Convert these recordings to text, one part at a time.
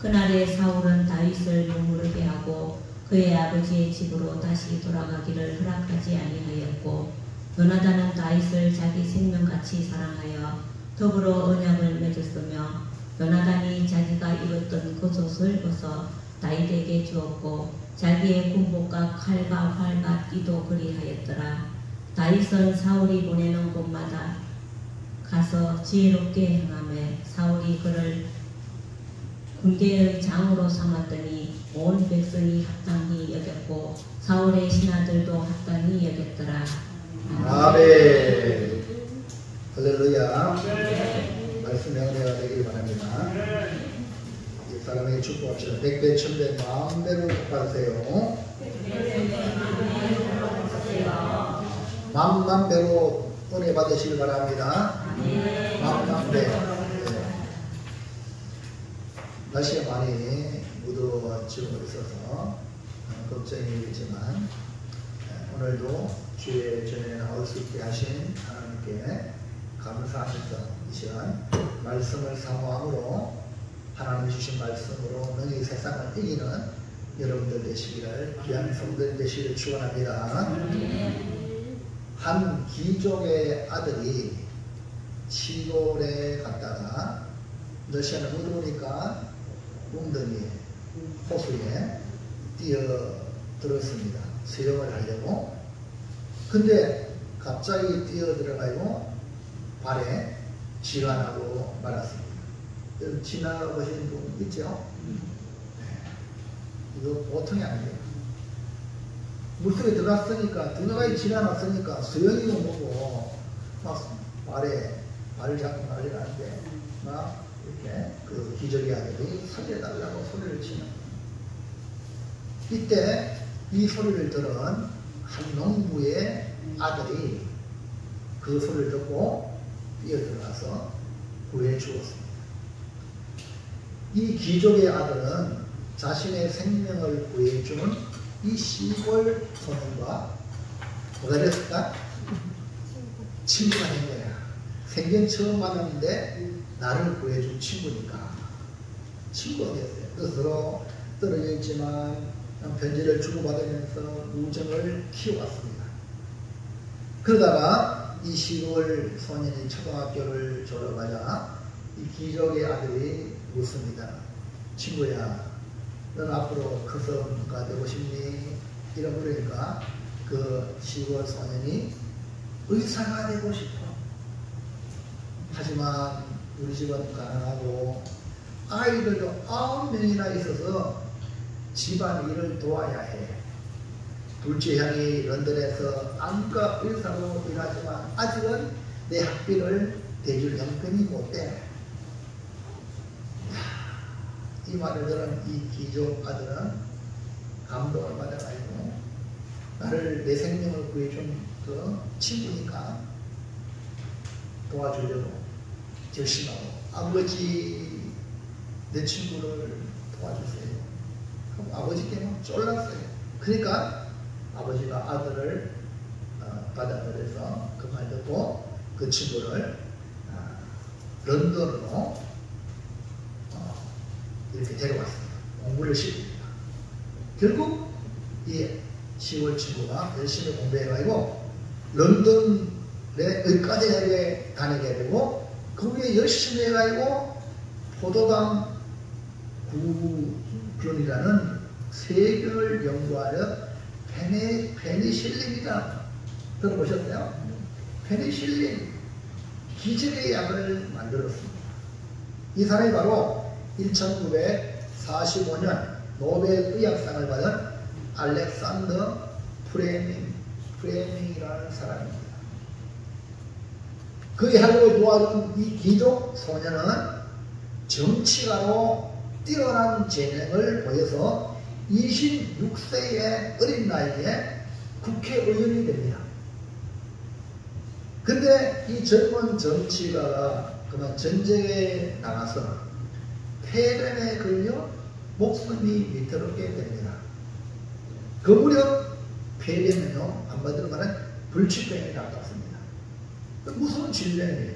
그날에 사울은 다윗을 머무르게 하고 그의 아버지의 집으로 다시 돌아가기를 허락하지 아니하였고 요나단은 다윗을 자기 생명같이 사랑하여 더불어 언약을 맺었으며 요나단이 자기가 입었던 겉옷을 벗어 다윗에게 주었고 자기의 군복과 칼과 활과 띠도 그리하였더라. 다윗은 사울이 보내는 곳마다 가서 지혜롭게 행하며 사울이 그를 군대의 장으로 삼았더니 온 백성이 합당히 여겼고 사울의 신하들도 합당히 여겼더라. 아멘. 할렐루야. 말씀 명령가 되길 바랍니다. 이 사람에게 축복합시다. 100배, 1000배, 만배로 받으세요. 만배로 은혜 받으시길 바랍니다. 만배. 날씨가 많이 무더워지고 있어서 걱정이겠지만 오늘도 주의 전에 나올 수 있게 하신 하나님께 감사하면서 이 시간 말씀을 사모함으로 하나님 주신 말씀으로 능히 세상을 이기는 여러분들 되시기를 귀한 성도들 되시기를 축원합니다. 한 귀족의 아들이 시골에 갔다가 러시아는 무더우니까 웅덩이에 호수에 뛰어들었습니다. 수영을 하려고. 근데 갑자기 뛰어들어가지고 발에 쥐가 나고 말았습니다. 여러분 지나보신 분 있죠? 이거 보통이 아니에요. 물속에 들어갔으니까 들어가기 쥐가 났으니까 수영이고 뭐고 막 발에 발을 잡고 난리 나는데 막 이렇게 그 기적의 아들이 살려달라고 소리를 치는 거예요. 이때 이 소리를 들은 한 농부의 아들이 그 소리를 듣고 뛰어들어가서 구해 주었습니다. 이 귀족의 아들은 자신의 생명을 구해주는 이 시골 소년과 뭐가 됐을까? 친구가 된 거야. 생전 처음 만났는데 나를 구해준 친구니까 친구가 됐어요. 뜻으로 떨어져 있지만 편지를 주고받으면서 우정을 키워왔습니다. 그러다가 이 시골 소년이 초등학교를 졸업하자 이 귀족의 아들이 묻습니다. 친구야, 넌 앞으로 커서 누가 되고 싶니? 이러 물으니까 그 시골 소년이 의사가 되고 싶어. 하지만 우리 집은 가난하고 아이들도 9명이나 있어서 집안 일을 도와야 해. 둘째 형이 런던에서 안과 의사로 일하지만 아직은 내 학비를 대줄 형편이 못 돼. 이 말을 들은 이 귀족 아들은 감동을 받아가지고 나를 내 생명을 구해준 그 친구니까 도와주려고 결심하고 아버지 내 친구를 도와주세요. 그럼 아버지께 막 쫄랐어요. 그러니까 아버지가 아들을 받아들여서 그 말 듣고 그 친구를 런던으로 이렇게 데려왔습니다. 공부를 시킵니다. 결국 이 시골 친구가 열심히 공부해가지고 런던에 의과대학에 다니게 되고 거기에 열심히 해가지고 포도당 구균이라는 세균을 연구하여 페니실린이다 들어보셨나요? 페니실린 기적의 약을 만들었습니다. 이 사람이 바로 1945년 노벨 의학상을 받은 알렉산더 프레밍이라는 사람입니다. 그의 학업을 도와준 이 귀족 소년은 정치가로 뛰어난 재능을 보여서 26세의 어린 나이에 국회의원이 됩니다. 근데 이 젊은 정치가가 그만 전쟁에 나가서 폐렴에 걸려 목숨이 위태롭게 됩니다. 그 무렵 폐렴은요, 한마디로 말하면 불치병에 가깝습니다. 무서운 질병이에요.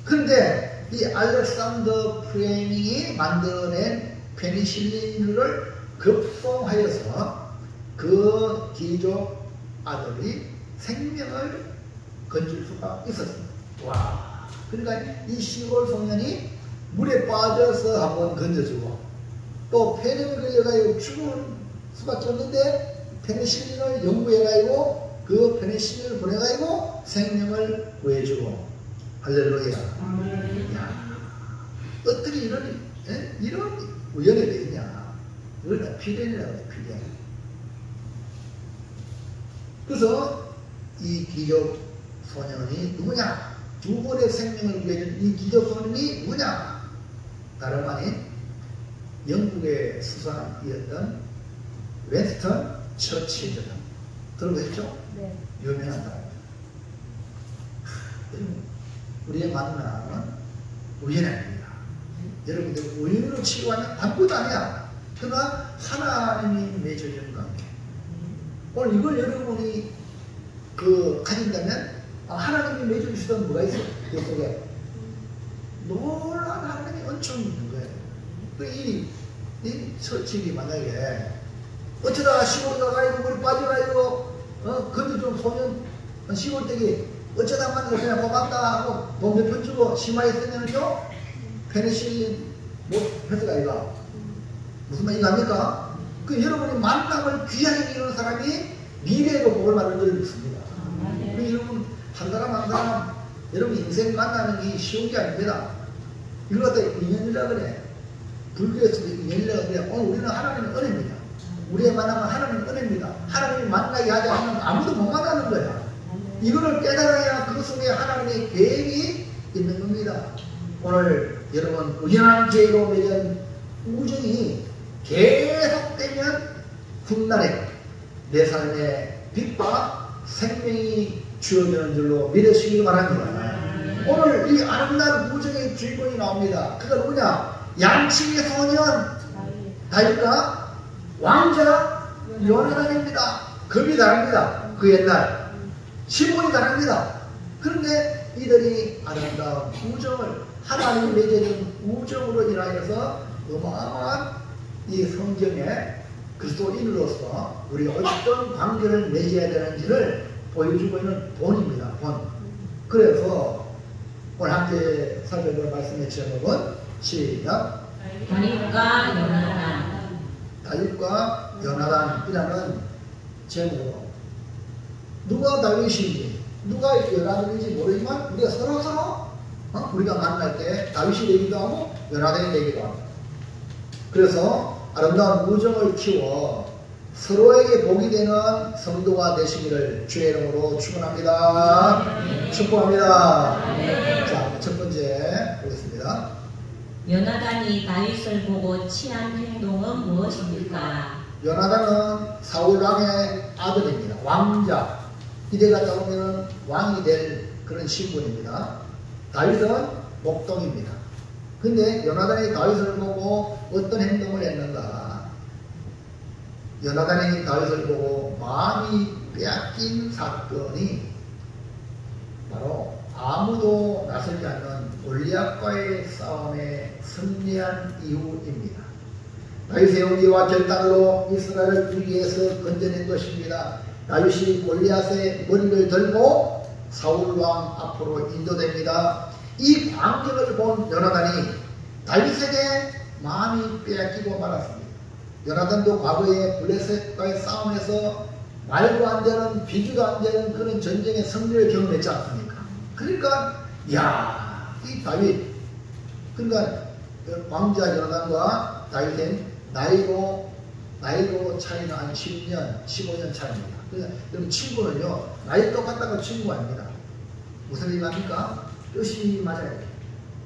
그런데 이 알렉산더 프레밍이 만들어낸 페니실린을 급송하여서 그 귀족 아들이 생명을 건질 수가 있었습니다. 와, 그러니까 이 시골 소년이 물에 빠져서 한번 건져주고 또 폐렴에 걸려가지고 죽을 수밖에 없는데 페니실린을 연구해가지고 그 페니실린을 보내가지고 생명을 구해주고 할렐루야. 야, 어떻게 이런 우연이 되겠냐. 이걸 다 필연이라고 해요. 필연. 그래서 이 귀족 소년이 누구냐? 두 번의 생명을 구해준 이 귀족 소년이 누구냐? 다름 아닌 영국의 수상이었던 윈스턴 처칠이다. 들어보셨죠? 네. 유명한 사람입니다. 우리의 만남은 우연이 아닙니다. 여러분들 우연으로 치료하면 아무것도 아니야. 그러나 하나님이 맺어주는 관계. 오늘 이걸 여러분이 가진다면 하나님이 맺어주시던 뭐가 있어요? 그 속에 놀라운 하나님의 은총이 있는 거예요. 이 처칠이 만약에 어쩌다가 시골에 가가지고 물이 빠져가지고 근데 좀 소년 시골댁이 어쩌다 만나서 그냥 고맙다 하고 돈 몇 푼 주고 심하게 쓰면은요 페니실린 회사가 아이가 무슨 말인지 압니까? 그 여러분이 만남을 귀하게 이루는 사람이 미래에도 복을 받는 줄 믿습니다. 우리 여러분 한 사람 한 사람 여러분 인생 만나는 게 쉬운 게 아닙니다. 이걸 갖다 인연이라 그래. 불교에서도 인연이라 그래. 오늘 우리는 하나님의 은혜입니다. 우리의 만남은 하나님의 은혜입니다. 하나님이 만나게 하지 않으면 아무도 못 만나는 거야. 이거를 깨달아야 그 속에 하나님의 계획이 있는 겁니다. 오늘 여러분 우연한 계획으로 맺은 우정이 계속되면 훗날에 내 삶의 빛과 생명이 주어지는 줄로 믿으시기 바랍니다. 오늘 이 아름다운 우정의 주인공이 나옵니다. 그가 누구냐? 양치의 소년 다윗과 왕자 요나단입니다. 급이 다릅니다. 그 옛날 시몬이 다릅니다. 그런데 이들이 아름다운 우정을 하나님이 맺어준 우정으로 인하여서 어마어마한 이 성경의 그리스도인으로서 우리가 어떤 관계를 맺어야 되는지를 보여주고 있는 본입니다. 본. 그래서 오늘 함께 살펴볼 말씀의 제목은 시작. 다윗과 요나단. 다윗과 요나단이라는 제목으로 누가 다윗인지 누가 요나단인지 모르지만 우리가 서로 우리가 만날 때 다윗이 되기도 하고 요나단이 되기도 합니다. 그래서 아름다운 우정을 키워 서로에게 복이 되는 성도가 되시기를 주의 이름으로 축원합니다. 축복합니다. 자, 첫 번째 보겠습니다. 요나단이 다윗을 보고 취한 행동은 무엇입니까? 요나단은 사울 왕의 아들입니다. 왕자. 이래 갔다 보면 왕이 될 그런 신분입니다. 다윗은 목동입니다. 근데 요나단이 다윗을 보고 어떤 행동을 했는가? 요나단이 다윗을 보고 마음이 빼앗긴 사건이 바로 아무도 나서지 않는 골리앗과의 싸움에 승리한 이후입니다. 다윗의 용기와 결단으로 이스라엘을 이기기 위해서 건져낸 것입니다. 다윗이 골리앗의 머리를 들고 사울왕 앞으로 인도됩니다. 이 광경을 본 요나단이 다윗에게 마음이 빼앗기고 말았습니다. 요나단도 과거에 블레셋과의 싸움에서 말도 안 되는 비교도 안 되는 그런 전쟁의 승리를 경험했지 않습니까? 그러니까 이 다윗 그러니까 왕자 요나단과 다윗은 나이로 차이는 한 10년, 15년 차이입니다. 그러니까 여러분 친구는요 나이 똑같다고 친구가 아닙니다. 무슨 얘기합니까? 뜻이 맞아야 돼요.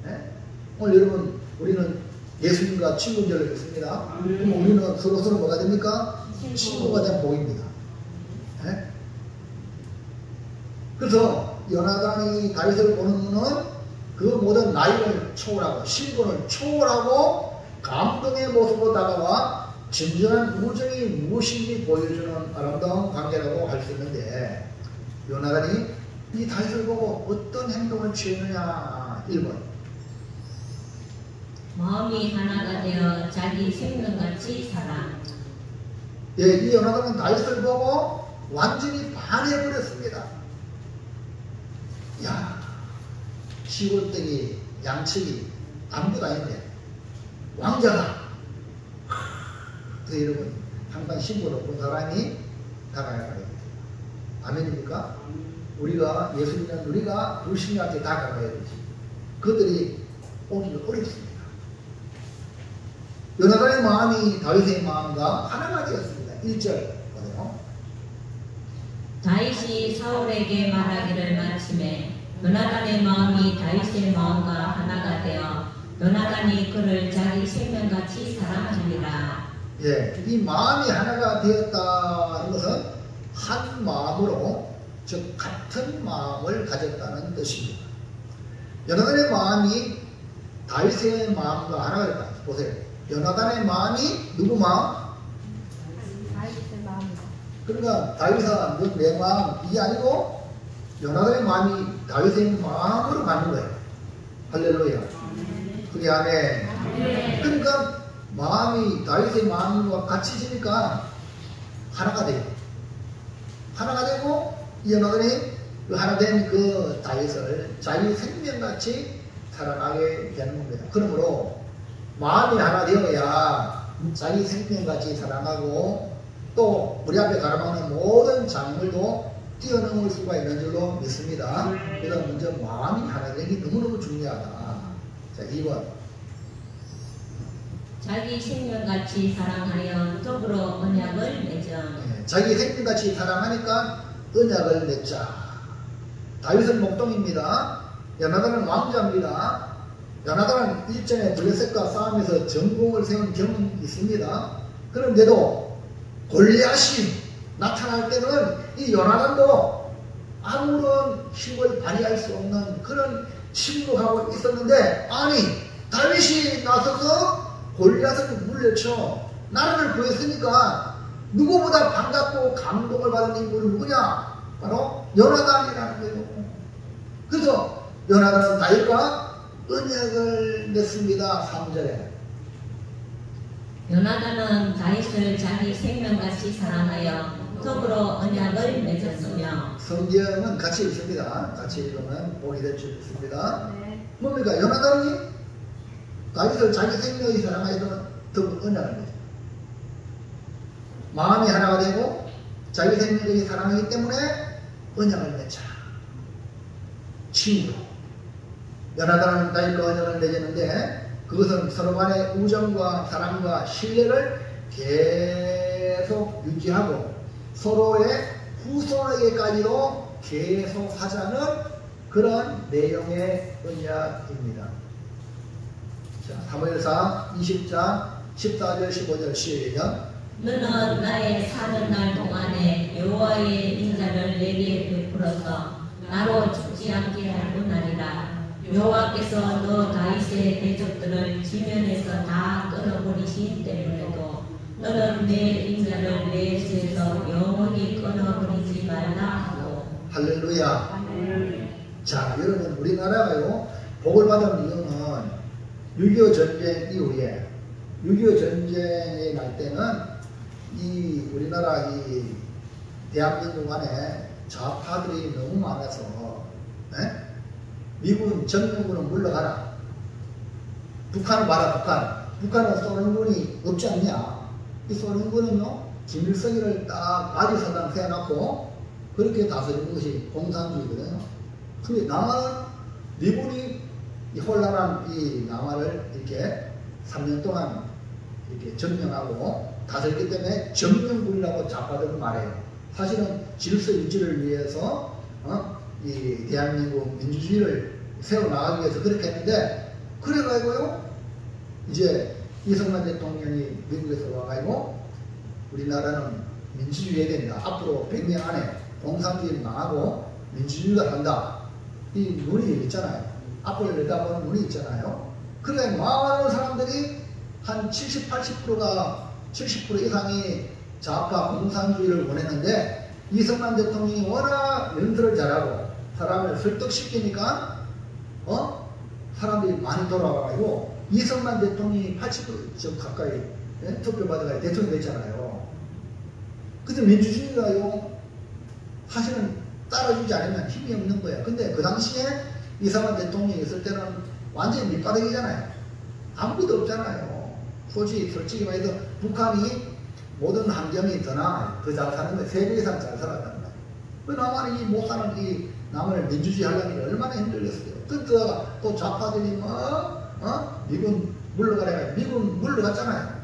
네? 오늘 여러분 우리는 예수님과 친구인 줄 알겠습니다. 그럼 우리는 서로 뭐가 됩니까? 친구가 된 복입니다. 네? 그래서 요나단이 다윗을 보는 것은 그 모든 나이를 초월하고 신분을 초월하고 감동의 모습으로 다가와 진정한 우정이 무엇인지 보여주는 아름다운 관계라고 할 수 있는데 요나단이 이 다윗을 보고 어떤 행동을 취했느냐. 1번 마음이 하나가 되어 자기 생명같이 살아. 예, 이 요나단은 다윗을 보고 완전히 반해버렸습니다. 야, 시골댁이 양측이 아무것도 아닌데 왕자가 그 이러면 항상 신분 높은 사람이 다가가야 됩니다. 아멘입니까? 우리가 예수 믿는 우리가 불신자한테 다가가야 되지. 그들이 오기가 어렵습니다. 요나단의 마음이 다윗의 마음과 하나가 되었습니다. 1절 보세요. 다윗이 사울에게 말하기를 마침에 요나단의 마음이 다윗의 마음과 하나가 되어 요나단이 그를 자기 생명같이 사랑하니라. 예, 이 마음이 하나가 되었다는 것은 한 마음으로, 즉 같은 마음을 가졌다는 뜻입니다. 요나단의 마음이 다윗의 마음과 하나가 됐다. 보세요. 요나단의 마음이 누구 마음? 다윗의 마음이다. 그러니까 다윗은 내 마음 이게 아니고 요나단의 마음이 다윗의 마음으로 가는 거예요. 할렐루야. 그게 아멘. 그러니까 마음이 다윗의 마음과 같이 지니까 하나가 돼요. 하나가 되고 이 요나단이 그 하나 된 그 다윗을 자기 생명같이 사랑하게 되는 겁니다. 그러므로 마음이 하나 되어야 자기 생명같이 사랑하고 또 우리 앞에 가로막는 모든 장물도 뛰어넘을 수가 있는 줄로 믿습니다. 그래서 먼저 마음이 하나 되는 게 너무너무 중요하다. 자, 2번. 자기 생명같이 사랑하여 더불어 언약을 맺어. 네, 자기 생명같이 사랑하니까 언약을 맺자. 다윗은 목동입니다. 요나단은 왕자입니다. 요나단은 일전에 블레셋과 싸움에서 전공을 세운 경험이 있습니다. 그런데도 골리앗이 나타날 때는 이 요나단도 아무런 힘을 발휘할 수 없는 그런 침묵하고 있었는데, 아니 다윗이 나서서 골리앗을 물려쳐 나라를 구했으니까 누구보다 반갑고 감동을 받은 인물은 누구냐? 바로 요나단이라는 거예요. 그래서 요나단은 다윗과 언약을 맺습니다. 3절에 요나단은 다윗을 자기 생명같이 사랑하여 더불어 언약을 맺었으며. 성경은 같이 있습니다. 같이 읽으면 보게 될 줄 있습니다. 네. 뭡니까? 요나단이 다윗을 자기 생명이 사랑하여 더불어 언약을 맺어요. 마음이 하나가 되고 자기 생명이 사랑하기 때문에 언약을 맺자. 친구. 요나단은 다윗과 언약을 맺었는데 그것은 서로 간의 우정과 사랑과 신뢰를 계속 유지하고 서로의 후손에게까지도 계속 하자는 그런 내용의 언약입니다. 자, 사무엘상 20장 14절 15절 시작. 너는 나의 사는 날 동안에 여호와의 인자를 내게 베풀어서 나로 죽지 않게 하구나리라. 여호와께서 너 다윗의 대적들을 지면에서 다 끊어버리신 때문에도 너는 내 인자를 내 수에서 영원히 끊어버리지 말라 하고. 할렐루야. 자, 여러분 우리나라가요 복을 받은 이유는 6.25 전쟁 이후에 6.25 전쟁이 날 때는 이 우리나라 이 대한민국 안에 좌파들이 너무 많아서 미군 전면군은 물러가라. 북한을 봐라. 북한은 소련군이 없지 않냐. 이 소련군은요 김일성이를 딱 바지사당 세워놓고 그렇게 다스리는 것이 공산주의거든요. 근데 남한은 미군이 이 혼란한 이 남한을 이렇게 3년 동안 이렇게 점령하고 다스렸기 때문에 점령군이라고 좌파들은 말해요. 사실은 질서 유지를 위해서 이 대한민국 민주주의를 세워나가기 위해서 그렇게 했는데, 그래가지고요 이제 이승만 대통령이 미국에서 와가지고 우리나라는 민주주의 해야 된다. 앞으로 100년 안에 공산주의 망하고 민주주의가 간다. 이 눈이 있잖아요. 앞을 내다보는 눈이 있잖아요. 그래 많은 사람들이 한 70, 80%가 70% 이상이 좌파 공산주의를 원했는데 이승만 대통령이 워낙 연설을 잘하고 사람을 설득시키니까 사람들이 많이 돌아와가지고 이승만 대통령이 80% 가까이 투표 받아가 대통령 됐잖아요. 근데 민주주의가요 사실은 따라주지 않으면 힘이 없는 거야. 근데 그 당시에 이승만 대통령이 있을 때는 완전히 밑바닥이잖아요. 아무것도 없잖아요. 솔직히 말해서 북한이 모든 환경이 더 나아요. 더 잘 사는 거예요. 3배 이상 잘 살았다는 거예요. 그 남한이 이 못 사는 이 남을 민주주의 하려면 얼마나 힘들겠어요. 그러다가 또 좌파들이 미군 물러가래가 미군 물러갔잖아요.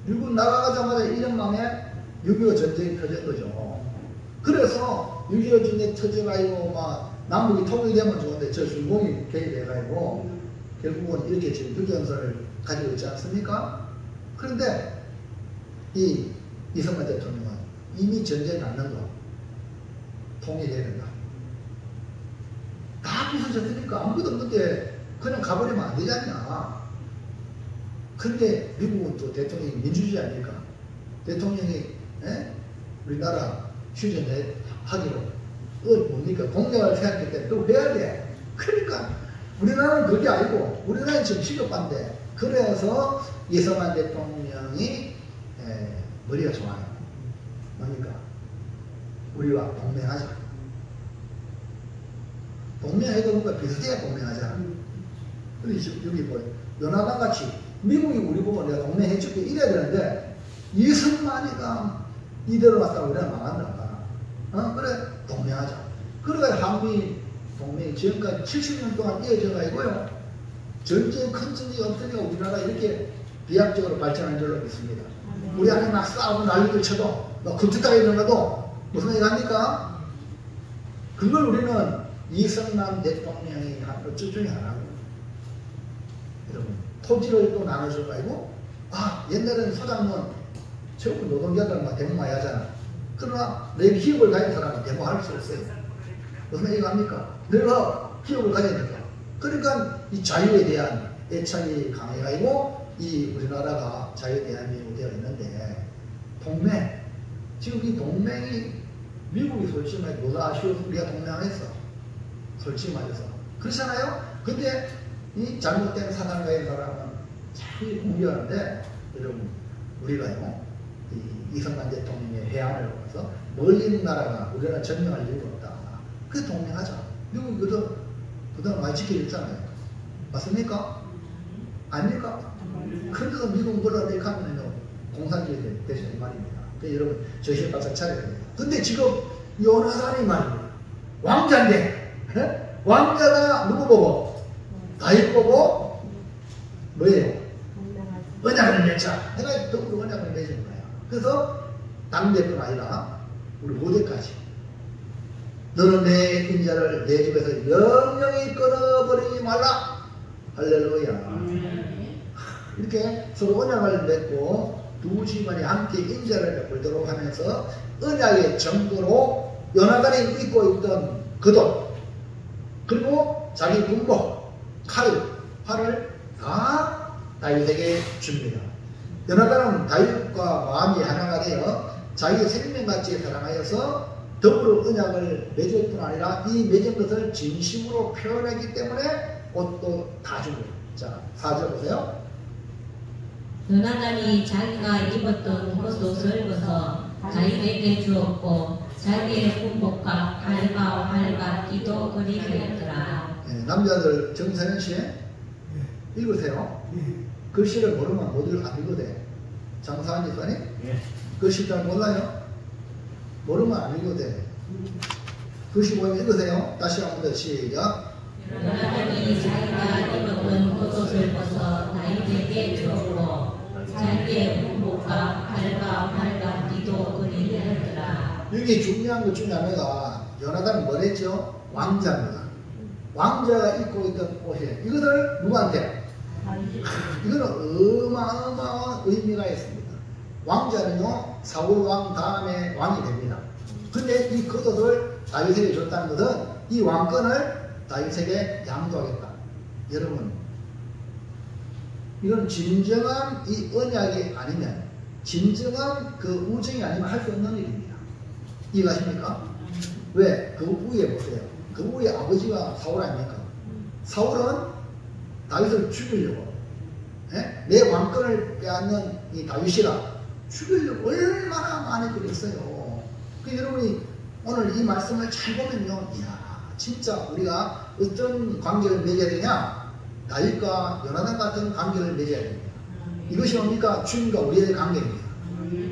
미군 나가자마자 1년 만에 6.25 전쟁이 터진 거죠. 그래서 6.25 전쟁이 터져가지고 막 남북이 통일되면 좋은데 저 중공이 개입해가지고 결국은 이렇게 지금 국경선을 가지고 있지 않습니까? 그런데 이 이승만 대통령은 이미 전쟁이 났는 거 통일해야 된다. 다 부서졌으니까 아무것도 없는데 그냥 가버리면 안 되지 않냐. 근데 미국은 또 대통령이 민주주의 아닙니까? 대통령이 우리나라 휴전하기로 뭡니까? 공약을 세웠기 때문에 또 해야 돼. 그러니까 우리나라는 그게 아니고 우리나라는 지금 시급한데 그래서 이승만 대통령이 머리가 좋아요. 뭡니까? 우리와 동맹하자. 동맹해도 뭔가 비슷해야 동맹하자. 그리고 여기 뭐 연합당 같이 미국이 우리 보고 내가 동맹해줄게 이래야 되는데 이승만이가 이대로 왔다고 우리가 망한다. 그래 동맹하자. 그래가 한미 동맹이 지금까지 70년 동안 이어져 가지고요. 전쟁 큰 전쟁이 없으니까 우리나라 이렇게 비약적으로 발전한 줄로 믿습니다. 우리 안에 막 싸우고 난리를 쳐도 막 굿짓하게 일어나도 무슨 얘기 합니까? 그걸 우리는 이승만 대통령이 한 어쩔 중에 하나고 여러분 토지를 또 나눠줄 아니고 옛날에는 소장은 최고 노동자들 막 데모 많이 하잖아. 그러나 내 기업을 가진 사람은 데모할 수 없어요. 무슨 얘기 합니까? 내가 기업을 가져야 된다. 그러니까 이 자유에 대한 애착이 강해가지고 이 우리나라가 자유 대한민국이 되어 있는데 동맹 지금 이 동맹이 미국이 솔직히 말해 뭐가 아쉬워서 우리가 동맹했어. 솔직히 말해서 그렇잖아요. 근데 이 잘못된 사상가의 사람은 자꾸 공개하는데 여러분 우리가요 이승만 대통령의 해안을 보면서 멀리 있는 나라가 우리나라 점령할 이유가 없다. 그래서 동맹하자. 미국이 그동안 많이 지켜줬잖아요. 맞습니까? 아닙니까? 그래서 미국 몰아내가면요 공산주의 되시는 말입니다. 그래서 여러분 정신 바짝 차려야 됩니다. 근데 지금 요나단이 말입니다. 왕자인데 왕자가 누구 보고? 다윗 보고 뭐예요? 언약을 맺자. 내가 더불어 언약을 맺은 거야. 그래서 당대뿐 아니라 우리 모두까지 너는 내 인자를 내 집에서 영영히 끊어버리지 말라. 할렐루야. 이렇게 서로 언약을 맺고 두 집안이 함께 인자를 베풀도록 하면서 언약의 정도로 요나단이 입고 있던 겉옷 그리고 자기 군복 활을 다 다윗에게 줍니다. 요나단은 다윗과 마음이 하나가 되어 자기 생명같이 사랑하여서 더불어 언약을 맺을 뿐 아니라 이 맺은 것을 진심으로 표현했기 때문에 옷도 다 주고. 자, 4절 보세요. 요나단이 자기가 입었던 겉옷을 벗어 다윗에게 주었고 자기의 군복과 활과 띠도 그리 하였더라. 남자들 정선현 씨 읽으세요. 글씨를 모르면 안 읽어대. 장사한 집안이 글씨 잘 몰라요? 모르면 안 읽어대. 글씨 보면 읽으세요. 다시 한 번 더 시작. 요나단이 자기가 입었던 겉옷을 벗어 다윗에게 주었고 자기의 군복과 활과 띠도 그리 하였더라. 여기 중요한 것 중에 하나가 요나단은 뭘 했죠? 왕자입니다. 왕자가 입고 있던 옷이에요. 이것을 누구한테? 이거는 어마어마한 의미가 있습니다. 왕자는요 사울 왕 다음에 왕이 됩니다. 근데 이 겉옷을 다윗에게 줬다는 것은 이 왕권을 다윗에게 양도하겠다. 여러분 이건 진정한 이 언약이 아니면 진정한 그 우정이 아니면 할 수 없는 일입니다. 이해가십니까? 왜? 그 위에 보세요. 그 위에 아버지가 사울 아닙니까? 사울은 다윗을 죽이려고 내 왕권을 빼앗는 이 다윗이라 죽이려고 얼마나 많이 그랬어요. 그 여러분이 오늘 이 말씀을 잘 보면요, 이야, 진짜 우리가 어떤 관계를 맺어야 되냐? 다윗과 요나단 같은 관계를 맺어야 됩니다. 이것이 뭡니까? 주님과 우리의 관계입니다.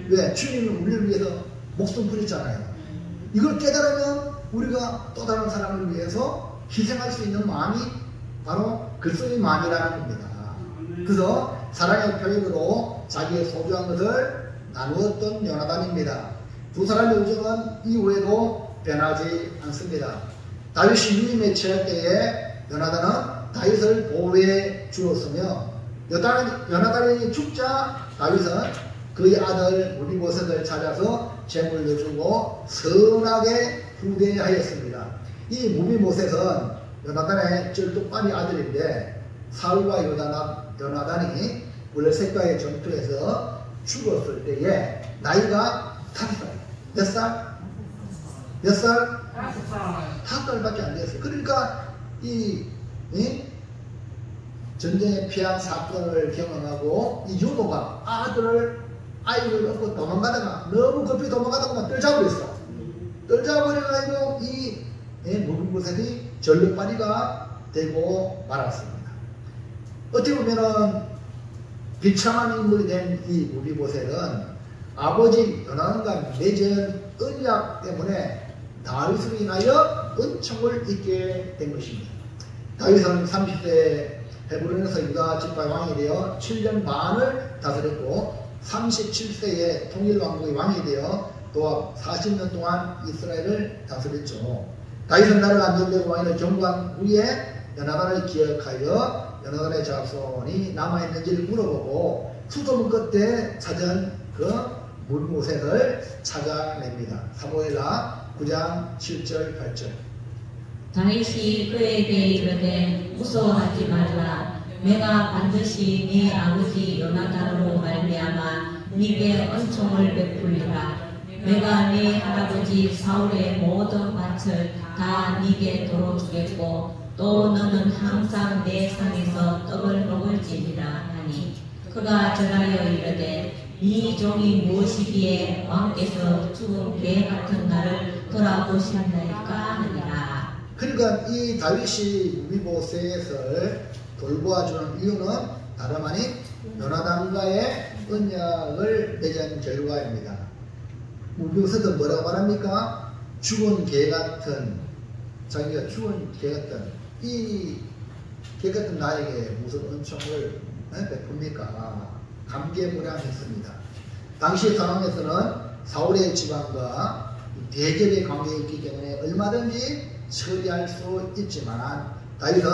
왜? 주님은 우리를 위해서 목숨 부렸잖아요. 이걸 깨달으면 우리가 또 다른 사람을 위해서 희생할 수 있는 마음이 바로 그리스도의 마음이라는 겁니다. 그래서 사랑의 표현으로 자기의 소중한 것을 나누었던 요나단입니다. 두 사람의 우정은 이후에도 변하지 않습니다. 다윗이 유임에 처할 때에 요나단은 다윗을 보호해 주었으며 요나단이 죽자 다윗은 그의 아들 무비보셋을 찾아서 재물을 주고 선하게 후대하였습니다. 이 무비보셋은 요나단의 쩔뚝빠리 아들인데 사울과 요나단이 블레셋과의 전투에서 죽었을 때에 나이가 5살. 몇 살? 몇 살? 5살밖에 안 됐어요. 그러니까 이 전쟁에 피한 사건을 경험하고 이 유모가 아이를 얻고 도망가다가 너무 급히 도망가다가 떨잡아버렸어. 떨잡아버려가지고 이 무비보셋이 전력발이가 되고 말았습니다. 어떻게 보면은 비참한 인물이 된 이 무비보셋은 아버지 요나단과 맺은 언약 때문에 다윗으로 인하여 은총을 잊게 된 것입니다. 다윗은 30세 헤브론에서 유다 지파의 왕이 되어 7년 반을 다스렸고 37세에 통일왕국의 왕이 되어 또 40년 동안 이스라엘을 다스렸죠. 다윗은 나라가 안정되고 왕위를 경고한 후에 요나단을 기억하여 요나단의 자손이 남아있는지를 물어보고 수소문 끝에 찾은 그 무비보셋을 찾아냅니다. 사무엘하 9장 7절 8절. 다윗이 그에게 이르되 무서워하지 말라. 내가 반드시 네 아버지 요나단으로 말미암아 네게 은총을 베풀리라. 내가 네 할아버지 사울의 모든 밭을 다 네게 도로 주겠고 또 너는 항상 내 상에서 떡을 먹을지니라 하니 그가 절하여 이르되 네 종이 무엇이기에 왕께서 죽은 개 같은 나를 돌아보셨나이까 하니라. 그러니까 이 다윗이 무비보셋을 돌보아주는 이유는 다름 아닌 요나단과의 언약을 맺은 결과입니다. 무비보셋은 뭐라고 말합니까? 죽은 개 같은, 자기가 죽은 개 같은 이 개 같은 나에게 무슨 은총을 베풉니까? 감개무량했습니다. 당시 상황에서는 사울의 집안과 대접의 관계였기 때문에 얼마든지 처리할 수 있지만 다윗은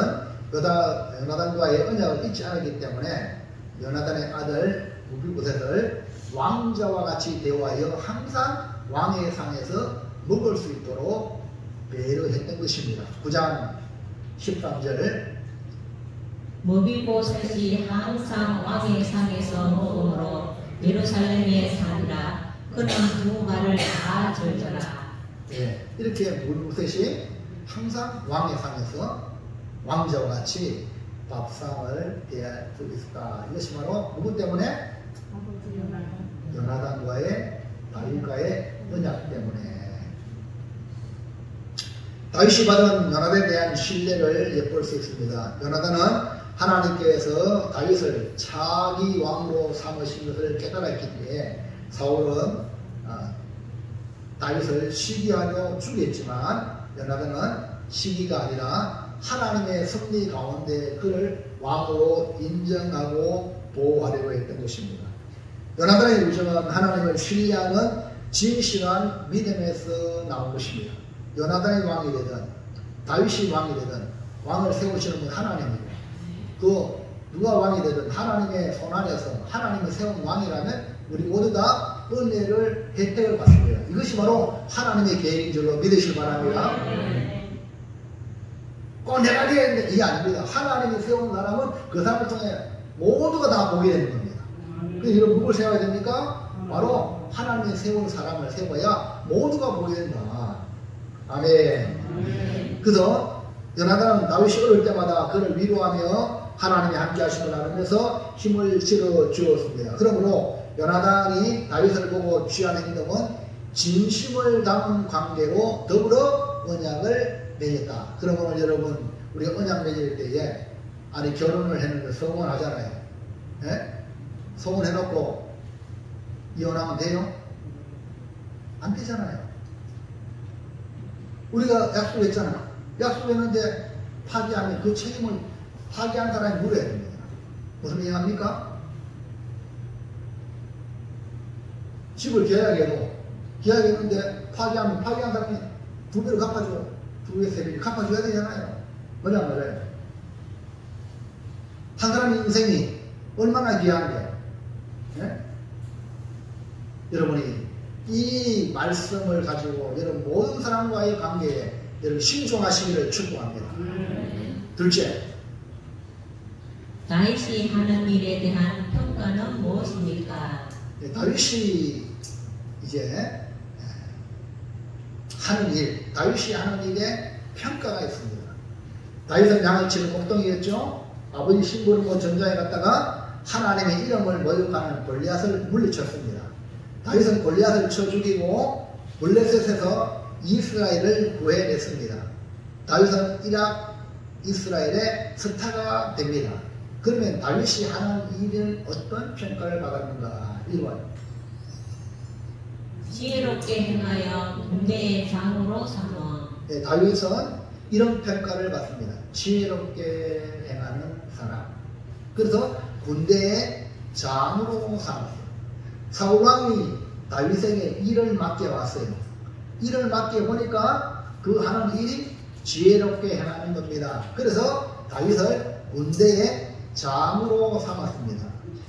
요나단과의 언약을 잊지 않았기 때문에 요나단의 아들 무비보셋을 왕자와 같이 대우하여 항상 왕의 상에서 먹을 수 있도록 배려했던 것입니다. 9장 13절. 무비보셋이 항상 왕의 상에서 먹음으로 예루살렘에 사니라. 그는 두 발을 다 절더라. 예, 이렇게 무비보셋이 항상 왕의 상에서 왕자와 같이 밥상을 대하고 있었다. 이것이 바로 누구 때문에? 요나단과의 다윗과의 언약 때문에. 다윗이 받은 요나단에 대한 신뢰를 엿볼 수 있습니다. 요나단은 하나님께서 다윗을 차기 왕으로 삼으신 것을 깨달았기 때문에 사울은 다윗을 시기하려 죽였지만 요나단은 시기가 아니라 하나님의 섭리 가운데 그를 왕으로 인정하고 보호하려고 했던 것입니다. 요나단의 우정은 하나님을 신뢰하는 진실한 믿음에서 나온 것입니다. 요나단이 왕이 되든 다윗이 왕이 되든 왕을 세우시는 분 하나님이고 그 누가 왕이 되든 하나님의 손 안에서 하나님이 세운 왕이라면 우리 모두 다 은혜를 혜택을 받습니다. 이것이 바로 하나님의 계획인 줄로 믿으시기 바랍니다. 꼭 내가 되겠는데 이게 아닙니다. 하나님이 세운 사람은 그 사람을 통해 모두가 다 보게 되는 겁니다. 그래서 여러분 누굴 세워야 됩니까? 바로 하나님이 세운 사람을 세워야 모두가 보게 된다. 아멘. 그래서 요나단은 다윗이 어릴 때마다 그를 위로하며 하나님이 함께 하심을 나누면서 힘을 실어 주었습니다. 그러므로 요나단이 다윗을 보고 취한 행동은 진심을 담은 관계로 더불어 언약을 맺었다. 그러면 여러분 우리가 언약 맺을 때에 아니 결혼을 했는데 서원하잖아요. 예? 서원해놓고 이혼하면 돼요? 안 되잖아요. 우리가 약속했잖아요. 약속했는데 파기하면 그 책임을 파기한 사람이 물어야 됩니다. 무슨 얘기합니까? 집을 계약했는데 파기하면 파기한 사람이 2배로 갚아줘. 2배, 3배를 갚아줘야 되잖아요. 맞아 맞아요. 한 사람의 인생이 얼마나 귀한데, 네? 여러분이 이 말씀을 가지고 여러분 모든 사람과의 관계에 여러분 신중하시기를 축복합니다. 둘째, 다윗이 하는 일에 대한 평가는 무엇입니까? 다윗이 이제 하는 일, 다윗이 하는 일에 평가가 있습니다. 다윗은 양을 치는 목동이었죠. 아버지 신부는 뭐 전장에 갔다가 하나님의 이름을 모욕하는 골리앗을 물리쳤습니다. 다윗은 골리앗을 쳐 죽이고 블레셋에서 이스라엘을 구해냈습니다. 다윗은 이락 이스라엘의 스타가 됩니다. 그러면 다윗이 하는 일은 어떤 평가를 받았는가? 1번. 지혜롭게 행하여 군대의 장으로 삼어. 네, 다윗은 이런 평가를 받습니다. 지혜롭게 행하는 사람. 그래서 군대의 장으로 삼았어요. 사울왕이 다윗에게 일을 맡겨왔어요. 일을 맡겨보니까 그 하는 일이 지혜롭게 행하는 겁니다. 그래서 다윗을 군대의 장으로 삼았습니다.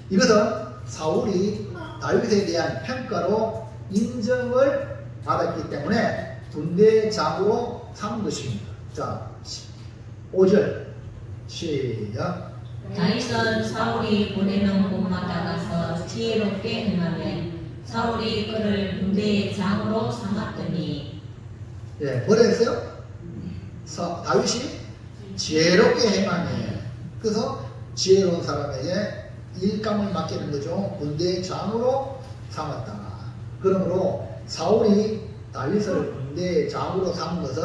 이것은 사울이 다윗에 대한 평가로 인정을 받았기 때문에 군대의 장으로 삼은 것입니다. 자, 5절 시작. 다윗은 사울이 보내는 곳마다 가서 지혜롭게 행하며 사울이 그를 군대의 장으로 삼았더니. 예, 뭐랬어요? 다윗이 지혜롭게 행하며, 그래서 지혜로운 사람에게 일감을 맡기는 거죠. 군대의 장으로 삼았다. 그러므로 사울이 다윗을 군대의 장으로 삼은 것은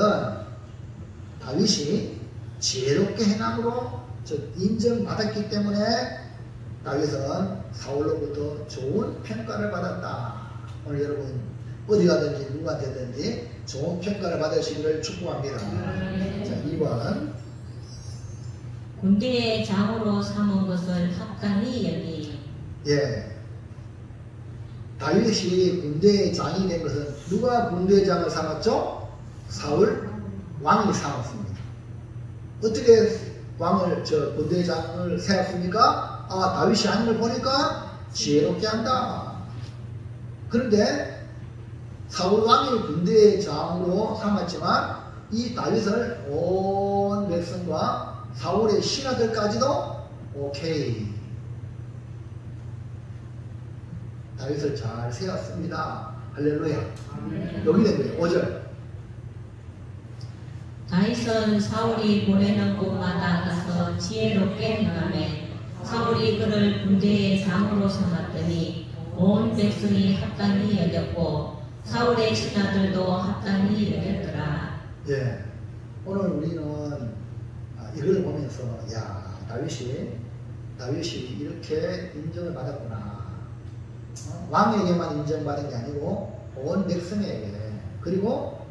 다윗이 지혜롭게 행함으로 인정받았기 때문에 다윗은 사울로부터 좋은 평가를 받았다. 오늘 여러분 어디 가든지 누구한테든지 좋은 평가를 받으시기를 축복합니다. 자, 2번. 군대의 장으로 삼은 것을 합당히 여기. 예. 다윗이 군대의 장이 된 것은 누가 군대의 장을 삼았죠? 사울 왕이 삼았습니다. 어떻게 왕을 군대의 장을 세웠습니까? 아, 다윗이 하는 걸 보니까 지혜롭게 한다. 그런데 사울 왕이 군대의 장으로 삼았지만 이 다윗을 온 백성과 사울의 신하들까지도 오케이. 다윗을 잘 세웠습니다. 할렐루야. 여기 된 거예요. 5절. 다윗은 사울이 보내는 곳마다 가서 지혜롭게 행하며 사울이 그를 군대의 장으로 삼았더니 온 백성이 합당히 여겼고 사울의 신하들도 합당히 여겼더라. 예. 오늘 우리는 이걸 보면서 야, 다윗이 이렇게 인정을 받았구나. 왕에게만 인정받은 게 아니고 온 백성에게, 그리고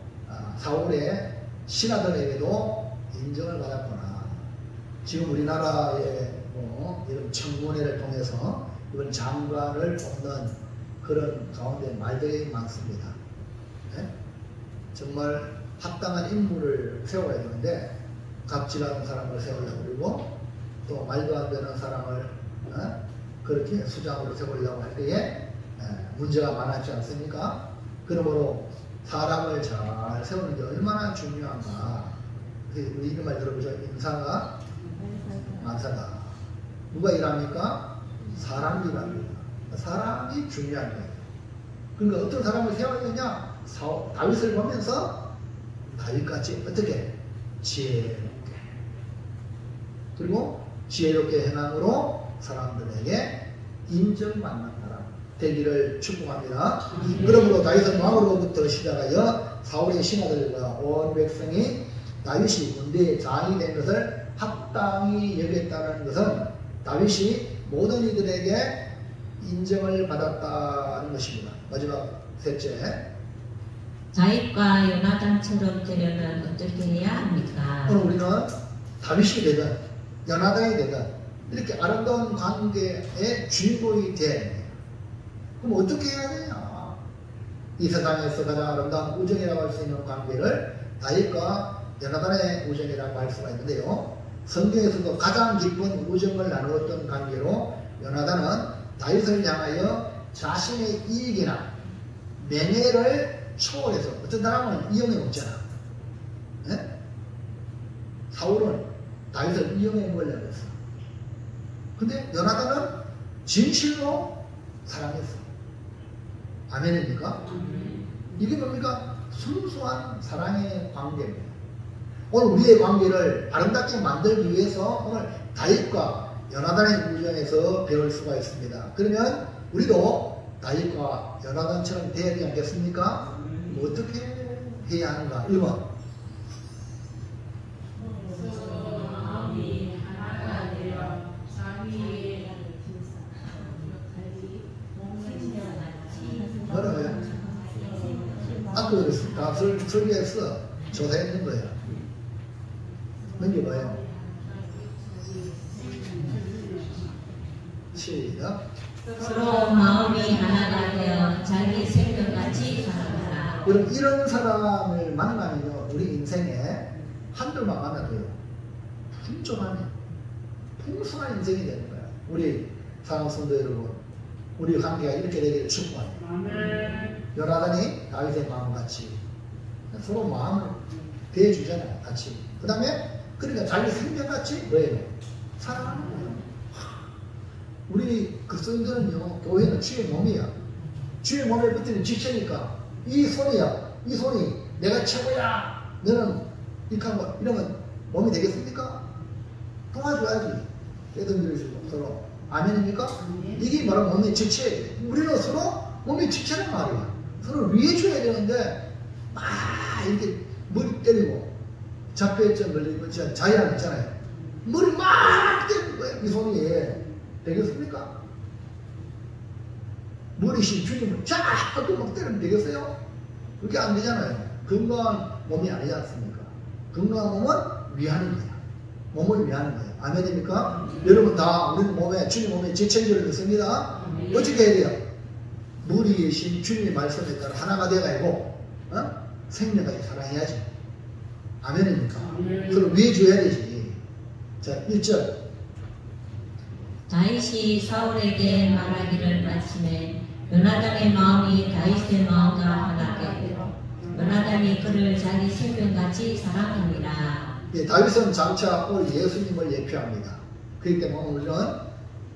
사울의 신하들에게도 인정을 받았구나. 지금 우리나라의 이런 청문회를 통해서 이번 장관을 뽑는 그런 가운데 말들이 많습니다. 네? 정말 합당한 인물을 세워야 되는데 갑질하는 사람을 세우려고 그러고 또 말도 안 되는 사람을 그렇게 수장으로 세우려고 할 때에 문제가 많았지 않습니까? 그러므로 사람을 잘 세우는 게 얼마나 중요한가. 우리 이런 말 들어보죠. 인사가 만사다. 누가 일합니까? 사람이 일합니다. 사람이 중요한 거예요. 그러니까 어떤 사람을 세워야 되냐? 다윗을 보면서 다윗같이 어떻게? 지혜롭게. 그리고 지혜롭게 행함으로 사람들에게 인정받는 사람 되기를 축복합니다. 그러므로 다윗은 왕으로부터 시작하여 사울의 신하들과 온 백성이 다윗이 군대의 장이 된 것을 합당히 여겼다는 것은 다윗이 모든 이들에게 인정을 받았다는 것입니다. 마지막 셋째, 다윗과 요나단처럼 되려면 어떻게 해야 합니까? 오늘 우리는 다윗이 되든 요나단이 되든 이렇게 아름다운 관계의 주인공이 돼야 됩니다. 그럼 어떻게 해야 되냐? 이 세상에서 가장 아름다운 우정이라고 할 수 있는 관계를 다윗과 요나단의 우정이라고 할 수가 있는데요. 성경에서도 가장 깊은 우정을 나누었던 관계로 요나단은 다윗을 향하여 자신의 이익이나 명예를 초월해서 어떤 사람은 이용해 먹잖아. 네? 사울은 다윗을 이용해 먹으려고 했어. 근데 요나단은 진실로 사랑했어. 아멘입니까? 이게 뭡니까? 순수한 사랑의 관계입니다. 오늘 우리의 관계를 아름답게 만들기 위해서 오늘 다윗과 요나단의 우정에서 배울 수가 있습니다. 그러면 우리도 다윗과 요나단처럼 돼야 되지 않겠습니까? 어떻게 해야 하는가? 1번. 뭐라고요? 아까 다 설계했어. 조사했는 거야. 넘겨봐요. 시작. 서로 마음이 하나가 되어 자기 생명같이 살아가라. 여러분, 이런 사람을 만나면요, 우리 인생에 한둘만 만나도요, 풍족하네, 풍성한 인생이 되는 거야. 우리 사랑하는 성도 여러분, 우리 관계가 이렇게 되기를 축복합니다. 요나단이 다윗의 마음같이 서로 마음을 대해주잖아요, 같이. 그 다음에 그러니까 자기 생명같이 뭐예요? 사랑하는 거예요. 우리 그리스도인들은요, 교회는 주의 몸이야. 주의 몸에 붙이는 지체니까 이 손이야. 이 손이 내가 최고야. 너는 이렇게 하고 이러면 몸이 되겠습니까? 도와줘야지. 떼던지고 서로. 아멘입니까? 이게 바로 몸의 지체예요. 우리는 서로 몸의 지체란 말이야. 서로 위해줘야 되는데 막 이렇게 머리 때리고 자폐증 걸리고 자이랑 있잖아요. 머리 막 때리는 거예요. 이 손이 되겠습니까? 머리신 주님을 자꾸 막 때리면 되겠어요? 그렇게 안 되잖아요. 건강한 몸이 아니지 않습니까? 건강한 몸은 위하는 거야. 몸을 위하는 거예요. 아멘입니까? 여러분 다 우리 몸에 주님 몸에 지체들을 믿습니다. 어떻게 해야 돼요? 무리이신 주님의 말씀에 따라 하나가 되어가지고 생명까지 사랑해야지. 아멘입니까? 서로 위해줘야 되지. 자, 1절. 다윗이 사울에게 말하기를 마침에 요나단의 마음이 다윗의 마음과 하나가 되어 요나단이 그를 자기 생명같이 사랑합니다. 예, 다윗은 장차 올 예수님을 예표합니다. 그렇기 때문에 우리는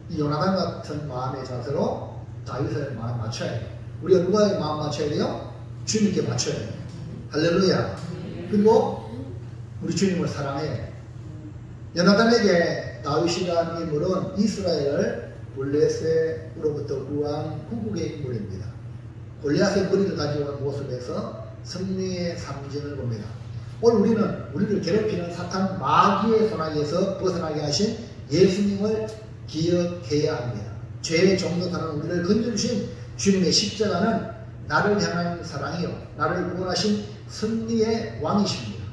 이 요나단 같은 마음의 자세로 다윗의 마음 맞춰야 돼요. 우리가 누가의 마음 맞춰야 돼요? 주님께 맞춰야 돼요. 할렐루야. 그리고 우리 주님을 사랑해. 요나단에게 다윗이라는 인물은 이스라엘을 블레셋으로부터 구한 구국의 인물입니다. 골리앗의 머리를 가지고 온 모습에서 승리의 상징을 봅니다. 오늘 우리는 우리를 괴롭히는 사탄 마귀의 손아귀에서 벗어나게 하신 예수님을 기억해야 합니다. 죄의 종노하는 우리를 건져주신 주님의 십자가는 나를 향한 사랑이요 나를 구원하신 승리의 왕이십니다.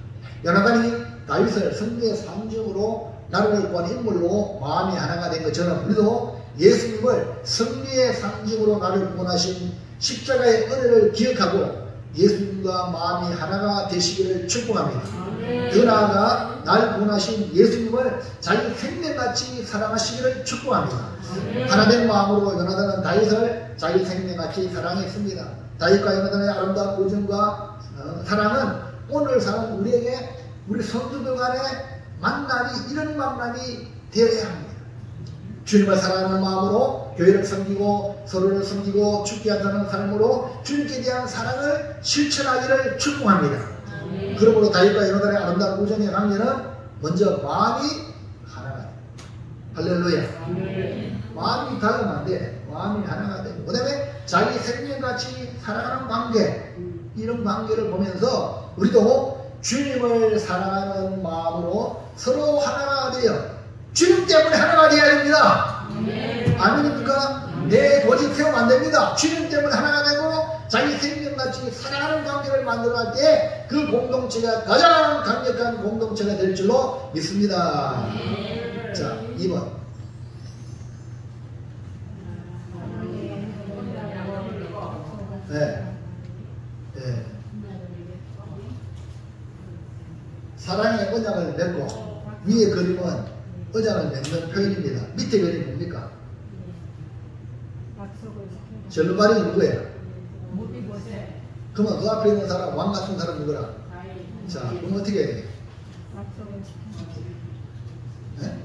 요나단이 다윗을 승리의 상징으로 나를 구한 인물로 마음이 하나가 된 것처럼 우리도 예수님을 승리의 상징으로 나를 구원하신 십자가의 은혜를 기억하고 예수님과 마음이 하나가 되시기를 축복합니다. 더 나아가 날 구원하신 예수님을 자기 생명같이 사랑하시기를 축복합니다. 하나된 마음으로 요나단은 다윗을 자기 생명같이 사랑했습니다. 다윗과 요나단의 아름다운 우정과 사랑은 오늘 사는 우리에게 우리 성도들 간의 만남이 이런 만남이 되어야 합니다. 주님을 사랑하는 마음으로 교회를 섬기고 서로를 섬기고 죽게 한다는 삶으로 주님께 대한 사랑을 실천하기를 축복합니다. 그러므로 다윗과 요나단의 아름다운 우정의 관계는 먼저 마음이 하나가 돼요. 할렐루야. 마음이 다르면 안 돼. 마음이 하나가 되고. 그 다음에 자기 생명같이 살아가는 관계, 이런 관계를 보면서 우리도 주님을 사랑하는 마음으로 서로 하나가 되어 주님 때문에 하나가 되어야 됩니다. 아멘입니까? 내 고집 세우면 안 됩니다. 주님 때문에 하나가 되고 자기 생명같이 사랑하는 관계를 만들어갈 때 그 공동체가 가장 강력한 공동체가 될 줄로 믿습니다. 자, 2번. 네. 네. 사랑의 언약을 맺고, 위에 그림은 언약을 맺는 표현입니다. 밑에 그림이 뭡니까? 절루발이 누구예요? 그러면 그 앞에 있는 사람, 왕 같은 사람 누구라? 자, 그럼 어떻게 해야 돼요? 네?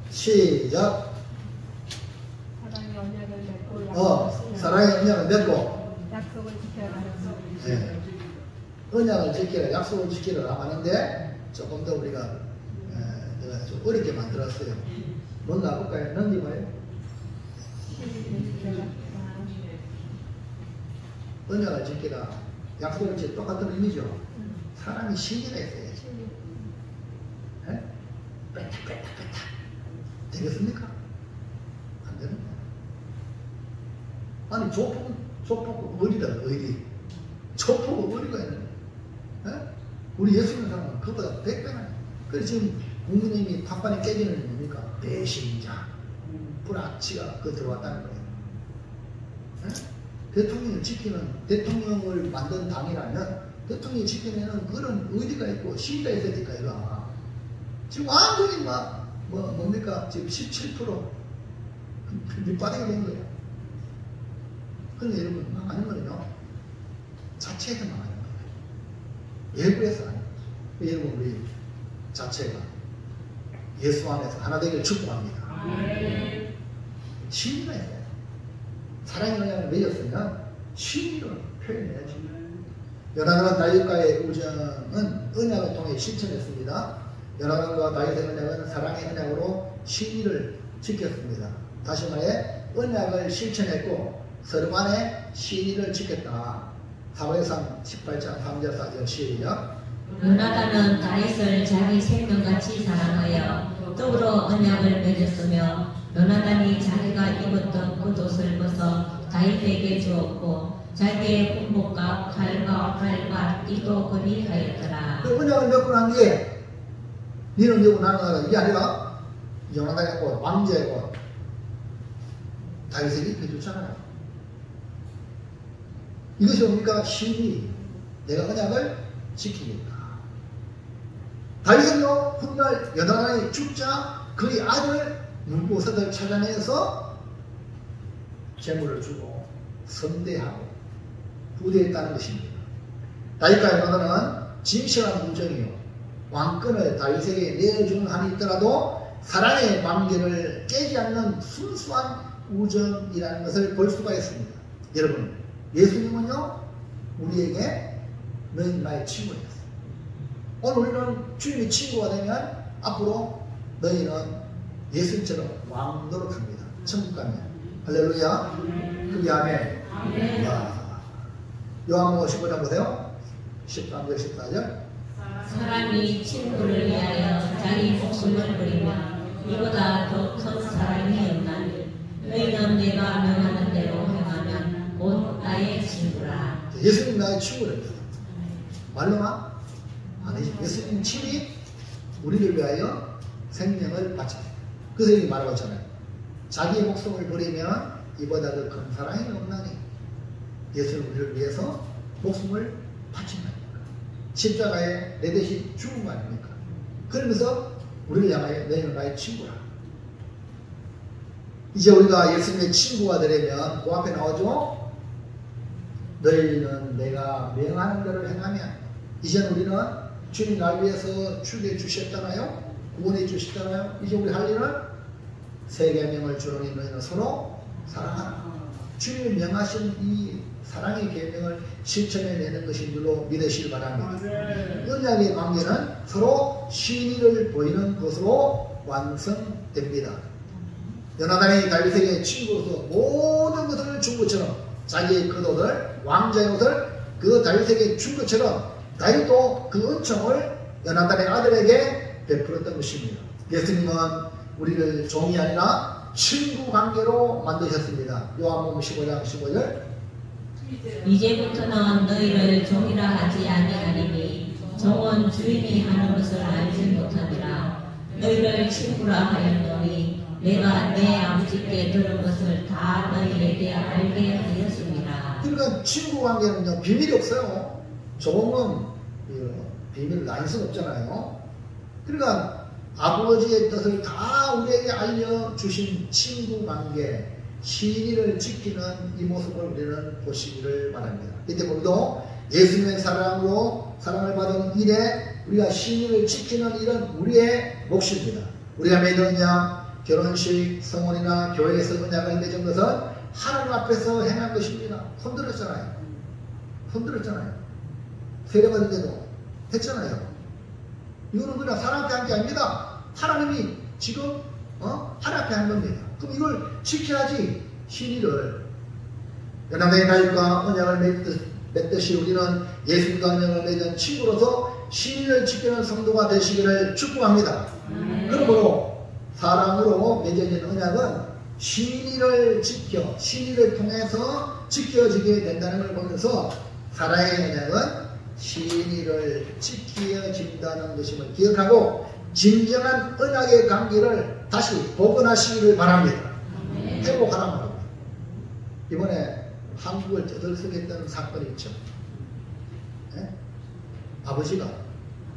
시작. 사랑의 언약을 맺고 약속을 지켜라. 네. 언약을 지키라, 약속을 지키라 하는데 조금 더 우리가 내가 좀 어렵게 만들었어요. 뭔가 볼까요? 넘기봐요. 언약을 지키라, 약속을 지키라, 똑같은 의미죠. 사람이 신기가 있어야지. 네? 빼탁 되겠습니까? 안 되는 거야. 아니 조폭은 의리다. 의리. 조폭은 의리가 있는 거야. 네? 우리 예수 믿는 사람은 그보다 100배나. 그래서 지금 국민의힘이 판판이 깨지는 게 뭡니까? 배신자, 불합치가 들어왔다는 거예요. 네? 대통령을 지키는, 대통령을 만든 당이라면 대통령이 지켜내는 그런 의리가 있고 신의가 있어야 되니까 이거. 지금 완전히 뭡니까? 지금 17% 밑바닥이 된 거예요. 그런데 여러분, 망하는 거는요, 자체에서 망하는 거예요. 외부에서 아니에요. 여러분, 우리 자체가 예수 안에서 하나 되기를 축복합니다. 신의가 있어요. 사랑의 언약을 맺었으면 신의로 표현해야지. 요나단과 다윗과의 우정은 언약을 통해 실천했습니다. 요나단과 다윗의 언약은 사랑의 언약으로 신의를 지켰습니다. 다시 말해 언약을 실천했고 서로 간에 신의를 지켰다. 사무엘상 18장 3절 4절 시작. 요나단은 다윗을 자기 생명같이 사랑하여 더불어 언약을 맺었으며 요나단이 자기가 입었던 겉옷을 벗어 다윗에게 주었고 자기의 군복과 칼과 띠도 그리하였더라. 그 언약을 맺고 난 뒤에 너는 여고 나는 나가 이게 아니라 요나단의 옷, 왕자의 옷 다윗에게 입혀줬잖아요. 이것이 뭡니까? 신이 내가 언약을 지키겠다. 다윗은요 훗날 요나단이 죽자 그의 아들 문보셋을 찾아내서 재물을 주고 선대하고 부대했다는 것입니다. 다윗과 요나단은 진실한 우정이요 왕권을 다윗에게 내어주는 한이 있더라도 사랑의 관계를 깨지 않는 순수한 우정이라는 것을 볼 수가 있습니다. 여러분, 예수님은요 우리에게 너희는 나의 친구였어요. 오늘 우리는 주님의 친구가 되면 앞으로 너희는 예수님처럼 왕 노릇합니다. 천국 가면. 할렐루야. 그게 아멘. 요한복음 15장 보세요. 13절 14절. 사람이 친구를 위하여 자기 목숨을 버리면 이보다 더 큰 사랑이 없나니 너희는 내가 명하는 대로 행하면 곧 나의 친구라. 예수님 나의 친구랍니다. 말로만 아니지. 예수님 친히 우리를 위하여 생명을 바칩니다. 그래서 여기 말하고 있잖아요. 자기의 목숨을 버리면 이보다 더 큰 사랑이 없나니. 예수는 우리를 위해서 목숨을 바친다. 십자가에 내 대신 죽은 거 아닙니까? 그러면서 우리를 향하여 너희는 나의 친구라. 이제 우리가 예수님의 친구가 되려면 그 앞에 나오죠. 너희는 내가 명하는 대로 행하면. 이제는 우리는 주님 날 위해서 죽여 주셨잖아요. 구원해 주셨잖아요. 이제 우리 할 일은 세 계명을 주노니 너희는 서로 사랑하라. 주님이 명하신 이 사랑의 계명을 실천해내는 것인 줄로 믿으시길 바랍니다. 언약의 관계는 서로 신의를 보이는 것으로 완성됩니다. 요나단이 다윗에게 친구로서 모든 것을 준 것처럼 자기의 겉옷을 왕자의 옷을 그 다윗에게 준 것처럼 다윗도 그 은총을 요나단의 아들에게 베풀었던 것입니다. 예수님은 우리를 종이 아니라 친구 관계로 만드셨습니다. 요한복음 15장 15절 이제부터는 너희를 종이라 하지 아니하리니 종은 주인이 하는 것을 알지 못하니라. 너희를 친구라 하였노니 내가 내 아버지께 들은 것을 다 너희에게 알게 하였습니다. 그러니까 친구 관계는요 비밀이 없어요. 종은 비밀을 알 수는 없잖아요. 그러니까 아버지의 뜻을 다 우리에게 알려주신 친구 관계, 신의를 지키는 이 모습을 우리는 보시기를 바랍니다. 이때 우리도 예수님의 사랑으로 사랑을 받은 일에 우리가 신의를 지키는 일은 우리의 몫입니다. 우리가 맺은 언약, 결혼식, 성혼이나 교회에서 언약을 맺은 것은 하나님 앞에서 행한 것입니다. 손들었잖아요. 세례받을 때도 했잖아요. 이거는 그냥 사람 앞에 한 게 아닙니다. 하나님이 지금 하나님 앞에 한 겁니다. 그럼 이걸 지켜야지. 신의를 요나단의 다윗과 언약을 맺듯이 우리는 예수님과 언약을 맺은 친구로서 신의를 지키는 성도가 되시기를 축복합니다. 그러므로 사랑으로 맺어진 언약은 신의를 지켜 신의를 통해서 지켜지게 된다는 걸 보면서 사랑의 언약은 신의를 지켜진다는 것임을 기억하고 진정한 언약의 관계를 다시 복원하시기를 바랍니다. 회복하란 말입니다. 이번에 한국을 떠들썩했던 사건이 있죠. 네? 아버지가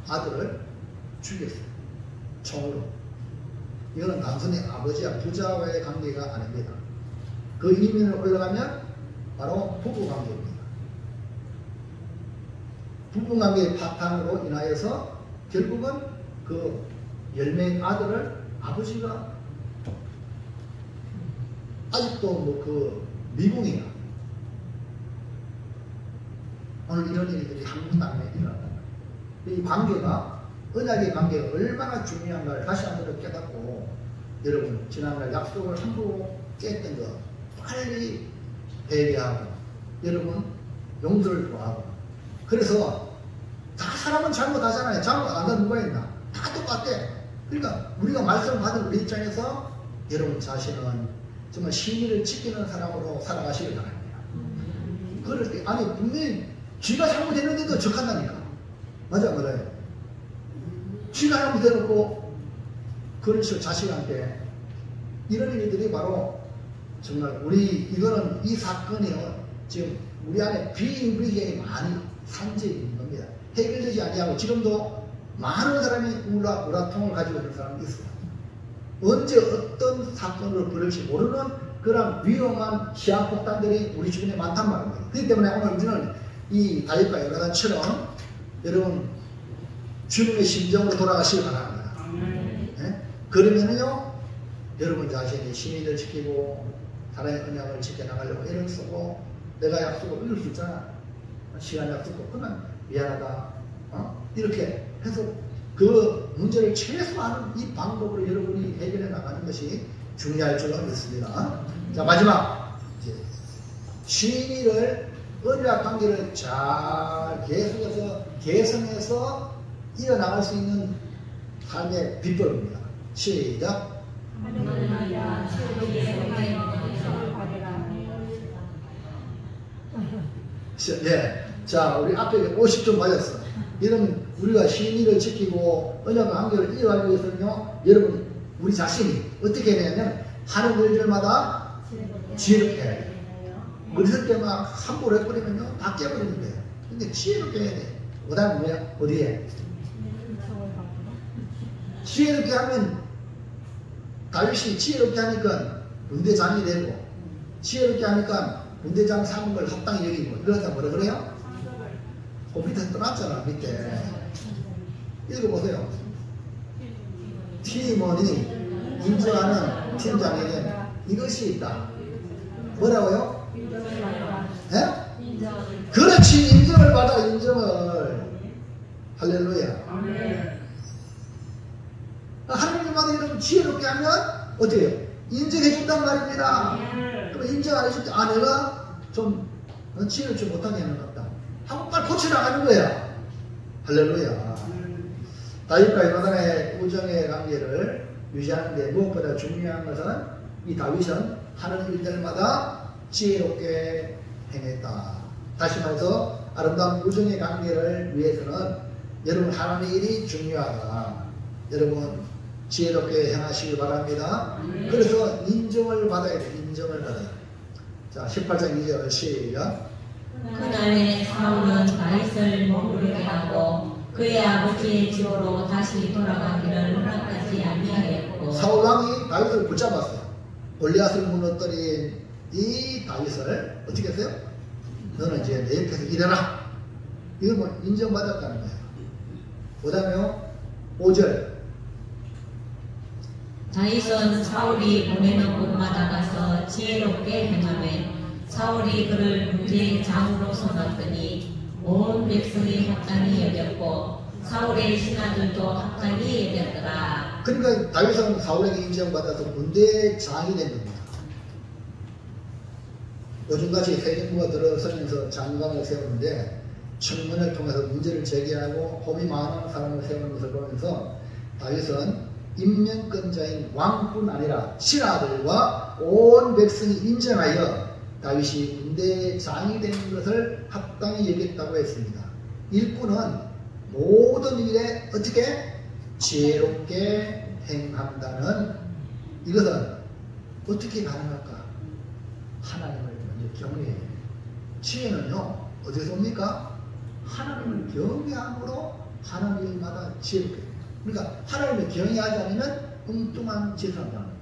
아들을 죽였어요. 총으로. 이거는 단순히 아버지와 부자와의 관계가 아닙니다. 그 이면을 올라가면 바로 부부관계입니다. 부부관계의 파탄으로 인하여서 결국은 그 열매인 아들을 아버지가 아직도 뭐 그 미궁이야. 오늘 이런 일들이 한국 땅에 일어난다. 이 관계가 언약의 관계가 얼마나 중요한가를 다시 한번 깨닫고 여러분 지난날 약속을 함부로 깼던 거 빨리 회개하고 여러분 용서를 구하고 그래서 다 사람은 잘못하잖아요. 잘못 안 하는 누가 있나? 다 똑같아. 그러니까 우리가 말씀을 받은 우리 입장에서 여러분 자신은 정말 신의를 지키는 사람으로 살아가시길 바랍니다. 그럴 때 아니 분명히 쥐가 잘못했는데도 적한다니까. 맞아요. 쥐가 잘못해놓고 그런 식으로 자식한테 이런 일들이 바로 정말 이거는 이 사건이요 지금 우리 안에 비인불이에 많이 산재해 있는 겁니다. 해결되지 아니하고 지금도 많은 사람이 우라통을 가지고 있는 사람이 있어요. 언제 어떤 사건으로 벌일지 모르는 그런 위험한 시한폭탄들이 우리 주변에 많단 말입니다. 그렇기 때문에 오늘 우리는 이 다윗과 요나단처럼 여러분 주님의 심정으로 돌아가시길 바랍니다. 네? 그러면은요 여러분 자신이 신의를 지키고 하나님의 언약을 지켜나가려고 애를 쓰고 내가 약속을 이룰 수 있잖아. 시간 약속도 그러면 미안하다. 이렇게 해서 그 문제를 최소화하는 이 방법으로 여러분이 해결해 나가는 것이 중요할 줄 믿습니다. 자 마지막 이제 신의를 언약 관계를 잘 계속해서 개선해서 이어나갈 수 있는 삶의 비법입니다. 시작. 예. 자, 우리 앞에 50점 맞았어. 이러면 우리가 신의를 지키고 언약 관계를 이어가기 위해서는요, 여러분, 우리 자신이 어떻게 해야 되냐면, 하는 일들마다 지혜롭게 해야 돼요. 어렸을 때 막 함부로 해버리면요, 다 깨버리는 거예요. 근데 지혜롭게 해야 돼. 그 다음에 뭐야? 어디에? 지혜롭게 하면, 다윗이 지혜롭게 하니까 군대장이 되고, 지혜롭게 하니까 군대장 삼은 걸 합당히 여기고, 그러다 뭐라 그래요? 그 밑에 떠났잖아, 밑에. 읽어보세요. 팀원이 인정하는 팀장에게 이것이 있다. 뭐라고요? 예? 그렇지, 인정을 받아, 인정을. 할렐루야. 하나님마다 이런 어때요? 인정해준단 말입니다. 그럼 인정 안 해줄 때, 내가 좀 치유를 좀 못하게 하는 것 같다 하고 빨리 고쳐나가는 거야. 할렐루야. 다윗과 요나단의 우정의 관계를 유지하는데 무엇보다 중요한 것은 이 다윗은 하는 일들마다 지혜롭게 행했다. 다시 말해서 아름다운 우정의 관계를 위해서는 여러분 하나님의 일이 중요하다. 여러분 지혜롭게 행하시기 바랍니다. 그래서 인정을 받아야 돼. 인정을 받아야 돼. 자, 18장 2절 시작. 그날에 사울은 다윗을 머무르게 하고 그의 아버지의 집으로 다시 돌아가기를 허락하지 아니하였고 사울 왕이 다윗을 붙잡았어요. 골리앗을 무너뜨린 이 다윗을 어떻게 했어요? 너는 이제 내 옆에서 일해라. 이걸 뭐 인정받았다는 거예요. 그 다음에 5절. 다윗은 사울이 보내는 곳마다 가서 지혜롭게 행하매 사울이 그를 문제의 장으로 삼았더니 온 백성이 합당히 여겼고 사울의 신하들도 합당히 여겼더라. 그러니까 다윗은 사울에게 인정받아서 문제의 장이 된 겁니다. 요즘같이 새 정부가 들어서면서 장관을 세우는데 청문회를 통해서 문제를 제기하고 법이 많은 사람을 세우는 것을 보면서 다윗은 임명권자인 왕뿐 아니라 신하들과 온 백성이 인정하여 다윗이 문제의 장이 되는 것을 합당히 여겼다고 했습니다. 일꾼은 모든 일에 어떻게 지혜롭게 행한다는 이것은 어떻게 가능할까? 하나님을 먼저 경외해요. 지혜는요 어디서 옵니까? 하나님을 경외함으로 하는 일마다 지혜롭게. 그러니까 하나님을 경외하지 않으면 엉뚱한 짓을 한다는 거예요.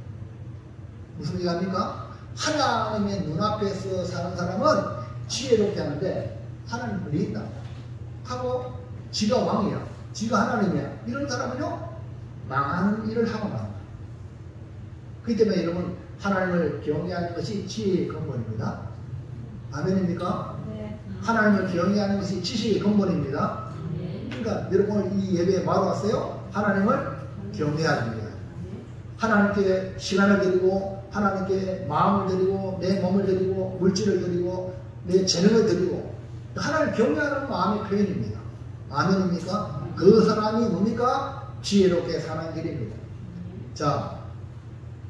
무슨 얘기합니까? 하나님의 눈앞에서 사는 사람은 지혜롭게 하는데 하나님 버린다 하고 지가 왕이야, 지가 하나님이야, 이런 사람은요 망하는 일을 하고 맙니다. 그렇기 때문에 여러분 하나님을 경외하는 것이 지혜의 근본입니다. 아멘입니까? 네. 하나님을 경외하는 것이 지식의 근본입니다. 그러니까 여러분 이 예배에 뭐하러 왔어요? 하나님을 경외하기 위해 하나님께 시간을 드리고 하나님께 마음을 드리고 내 몸을 드리고 물질을 드리고 내 재능을 드리고 하나님을 경외하는 마음의 표현입니다. 아멘입니까? 그 사람이 뭡니까? 지혜롭게 사는 길입니다. 자,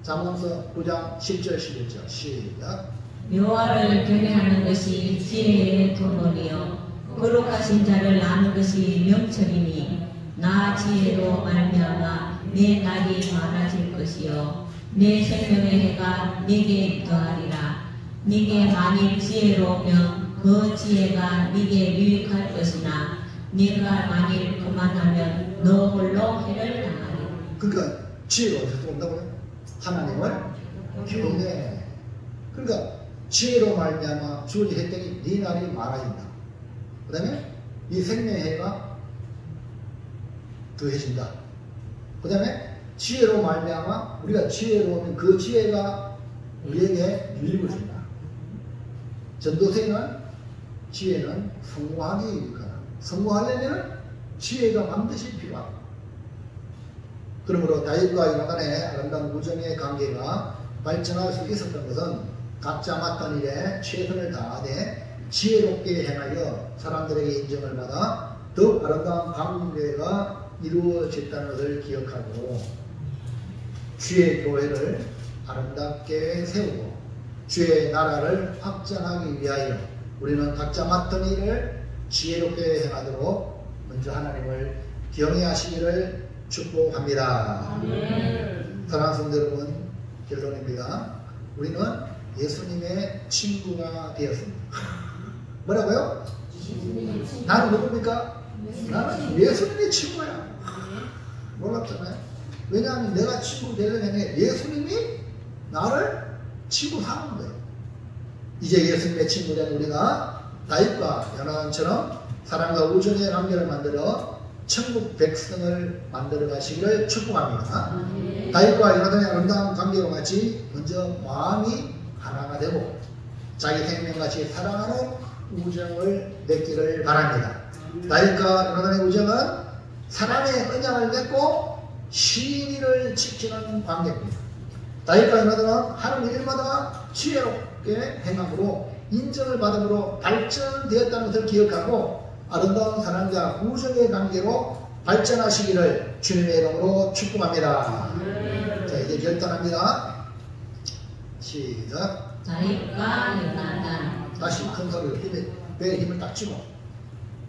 잠언서 9장 10절 11절 시작. 여호와를 경외하는 것이 지혜의 근본이요 거룩하신 자를 아는 것이 명철이니 나 지혜로 말미암아 내 날이 많아질 것이요 내 생명의 해가 네게 더하리라. 네게 만일 지혜로우면 그 지혜가 네게 유익할 것이나 네가 만일 그만하면 너 홀로 해를 당하리라. 그러니까 지혜가 어디서 온다고요? 하나님을 경외. 그러니까 지혜로 말미암아 주어진 혜택이 네 날이 많아진다. 그 다음에 네 생명의 해가 더해진다. 그 다음에 지혜로 말미암아 우리가 지혜로우면 그 지혜가 우리에게 유익을 준다. 전도서에는 지혜는 성공하기 위해서 성공하려면 지혜가 반드시 필요하다. 그러므로 다윗과 요나단의 아름다운 우정의 관계가 발전할 수 있었던 것은 각자 맡은 일에 최선을 다하되 지혜롭게 행하여 사람들에게 인정을 받아 더욱 아름다운 관계가 이루어졌다는 것을 기억하고 주의 교회를 아름답게 세우고 주의 나라를 확장하기 위하여 우리는 각자 맡은 일을 지혜롭게 행하도록 먼저 하나님을 경외하시기를 축복합니다. 사랑하는 성도 여러분, 결론입니다. 우리는 예수님의 친구가 되었습니다. 뭐라고요? 나는 누굽니까? 나는 예수님의 친구야. 몰랐잖아요. 왜냐하면 내가 친구 되려면 예수님이 나를 친구 삼은 거예요. 이제 예수님의 친구 된 우리가 다윗과 요나단처럼 사랑과 우정의 관계를 만들어 천국 백성을 만들어 가시기를 축복합니다. 다윗과 요나단의 아름다운 관계와 같이 먼저 마음이 하나가 되고 자기 생명같이 사랑하는 우정을 맺기를 바랍니다. 다윗과 요나단의 우정은 사랑의 언약을 맺고 신의를 지키는 관계입니다. 다윗과 요나단은 하는 일마다 지혜롭게 행함으로 인정을 받음으로 발전되었다는 것을 기억하고 아름다운 사랑과 우정의 관계로 발전하시기를 주님의 이름으로 축복합니다. 자, 이제 결단합니다. 시작. 다윗과 요나단. 다시 큰 소리로 배에 힘을 딱 주고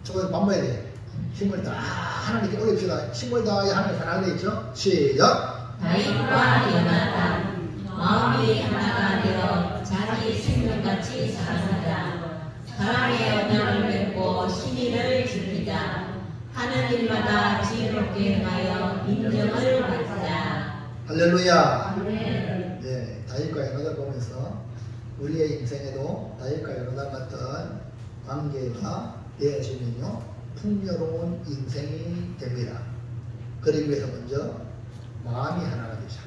저거 맘먹어야 돼. 힘을 다 하나님께 올립시다. 힘을 다해 하나님 하나 되겠죠? 시작. 다윗과 요나단 마음이 하나가 되어 자기 생명같이 사랑하자. 사랑의 언약을 맺고 신의를 지키자. 하는 일마다 지혜롭게 행하여 인정을 받자. 할렐루야. 네, 다윗과 요나단을 보면서 우리의 인생에도 다윗과 요나단 같은 관계가 되어지면요 풍요로운 인생이 됩니다. 그러기 위해서 먼저 마음이 하나가 되자.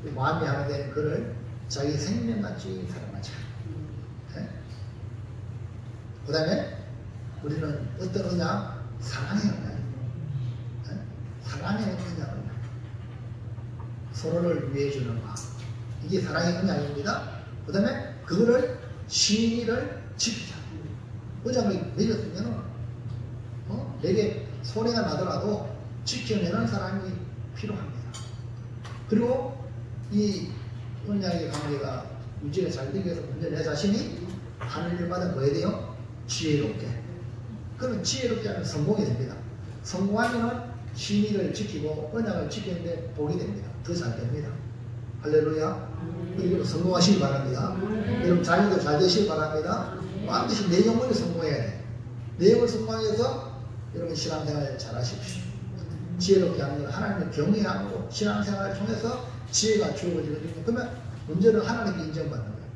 그 마음이 하나 된 그를 자기 생명같이 사랑하자. 네? 그 다음에 우리는 어떤 언약? 사랑의 언약. 네? 사랑의 언약을 서로를 위해 주는 마음. 이게 사랑의 언약입니다. 그 다음에 그거를 신의를 지키자. 언약을 맺었으면 내게 손해가 나더라도 지켜내는 사람이 필요합니다. 그리고 이 언약의 관계가 유지가 잘 되기 위해서 먼저 내 자신이 하는 일마다 뭐 해야 돼요? 지혜롭게. 그러면 지혜롭게 하면 성공이 됩니다. 성공하면 신의를 지키고 언약을 지키는데 복이 됩니다. 더 잘 됩니다. 할렐루야. 그리고 성공하시기 바랍니다. 여러분 자녀도 잘 되시기 바랍니다. 반드시 내 영혼이 성공해야 돼. 내 영혼을 성공해서 여러분 신앙생활 잘 하십시오. 지혜롭게 하는 건 하나님을 경외함으로 신앙생활을 통해서 지혜가 주어지거든요. 그러면 문제는 하나님께 인정받는 거예요.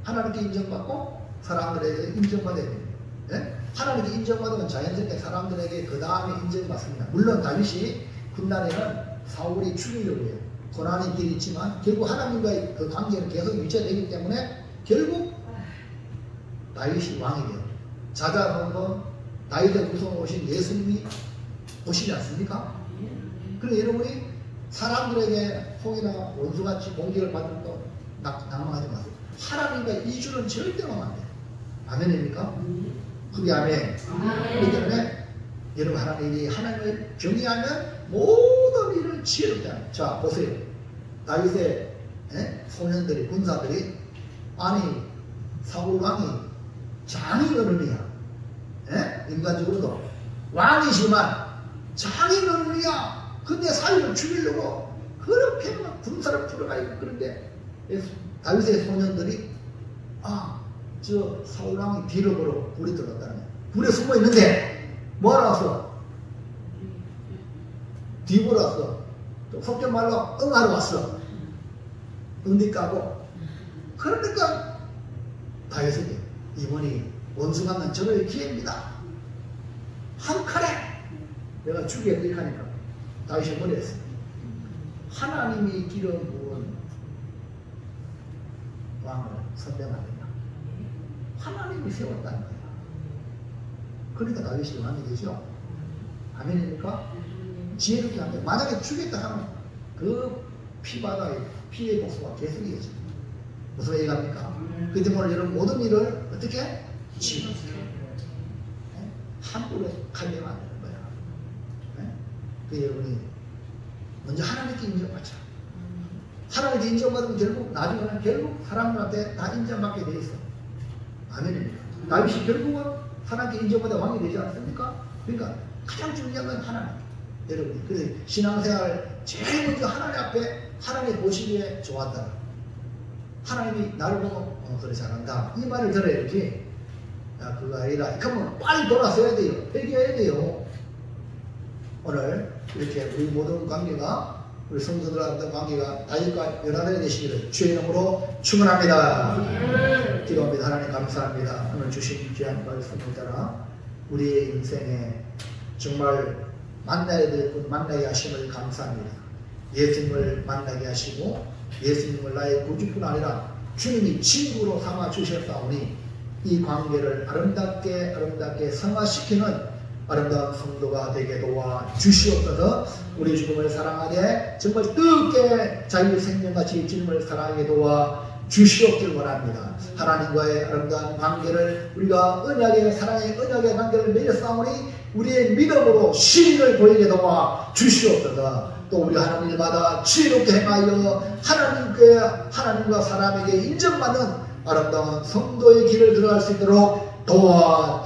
하나님께 인정받고 사람들에게 인정받아야 됩니다. 네? 하나님께 인정받으면 자연스럽게 사람들에게 그 다음에 인정받습니다. 물론 다윗이 훗날에는 사울이 죽이려고 해요. 고난의 길이 있지만 결국 하나님과의 그 관계는 계속 유지되기 때문에 결국 다윗이 왕이 돼요. 자자손손 다윗의 구성을 오신 예수님이 오시지 않습니까? 그럼 여러분이 사람들에게 혹이나 원수같이 공격을 받을 또 낭망하지 마세요. 하나님과 이주는 절대 망 안 돼요. 아멘입니까? 그게 아멘. 그렇기 때문에 여러분 하나님을 경외하면 모든 일을 지혜롭게 합니다. 자 보세요. 다윗의 소년들이 군사들이 아니 사울 왕이 장인어른이야. 인간적으로도 왕이지만 장인어른이야. 근데 사울을 죽이려고 그렇게 막 군사를 풀어가 있고 그런데 다윗의 소년들이 저 사울 왕이 뒤로 보러 불이 들어갔다는 거야. 불에 숨어 있는데 뭐하러 왔어? 뒤보러 왔어. 속된 말로 응하러 왔어. 응디 까고. 그러니까 다윗에게 이번이 원수 같는 저의 기회입니다. 한 칼에 내가 죽여 이렇게 하니까 다윗이 뭐랬어? 하나님이 기름 부은 왕을 선명하느냐? 하나님이 세웠다는 거야. 그러니까 다윗이 왕이 되죠. 아멘입니까? 지혜롭게 하면 만약에 죽였다 하면 그 피바다의 피의 복수가 계속이겠죠. 무슨 얘기합니까? 그 때문에 여러분 모든 일을 어떻게? 지혜롭게 함부로 칼려면 안 되는 거야. 그 여러분이 먼저 하나님께 인정받자. 하나님께 인정받으면 결국 나중에는 결국 사람들한테 다 인정받게 돼 있어. 아멘입니다. 다윗이 결국은 하나님께 인정받아 왕이 되지 않습니까? 그러니까 가장 중요한 건 하나님. 여러분이 그래서 신앙생활 제일 먼저 하나님 앞에 하나님 보시기에 좋았다. 하나님이 나를 보고 그래 잘한다. 이 말을 들어야지. 야 그거 아니라 그러면 빨리 돌아서야 돼요. 회개해야 돼요. 오늘 이렇게 우리 모든 관계가 우리 성도들과 관계가 다윗과 요나단이 되시기를 주의 이름으로 축원합니다. 기도합니다. 하나님 감사합니다. 오늘 주신 귀한 말씀을 따라 우리의 인생에 정말 만나야 될 분 만나게 하심을 감사합니다. 예수님을 만나게 하시고 예수님을 나의 구주뿐 아니라 주님이 친구로 삼아 주셨사오니 이 관계를 아름답게 성화시키는 아름다운 성도가 되게 도와 주시옵소서. 우리 주님을 사랑하되 정말 뜨겁게 자기 생명같이 주님을 사랑하게 도와 주시옵길 원합니다. 하나님과의 아름다운 관계를 우리가 언약의 사랑의 언약의 관계를 맺었사오니 우리의 믿음으로 신을 보이게 도와 주시옵소서. 또 우리 하는 일마다 지혜롭게 행하여 하나님과 사람에게 인정받는 아름다운 성도의 길을 들어갈 수 있도록 도와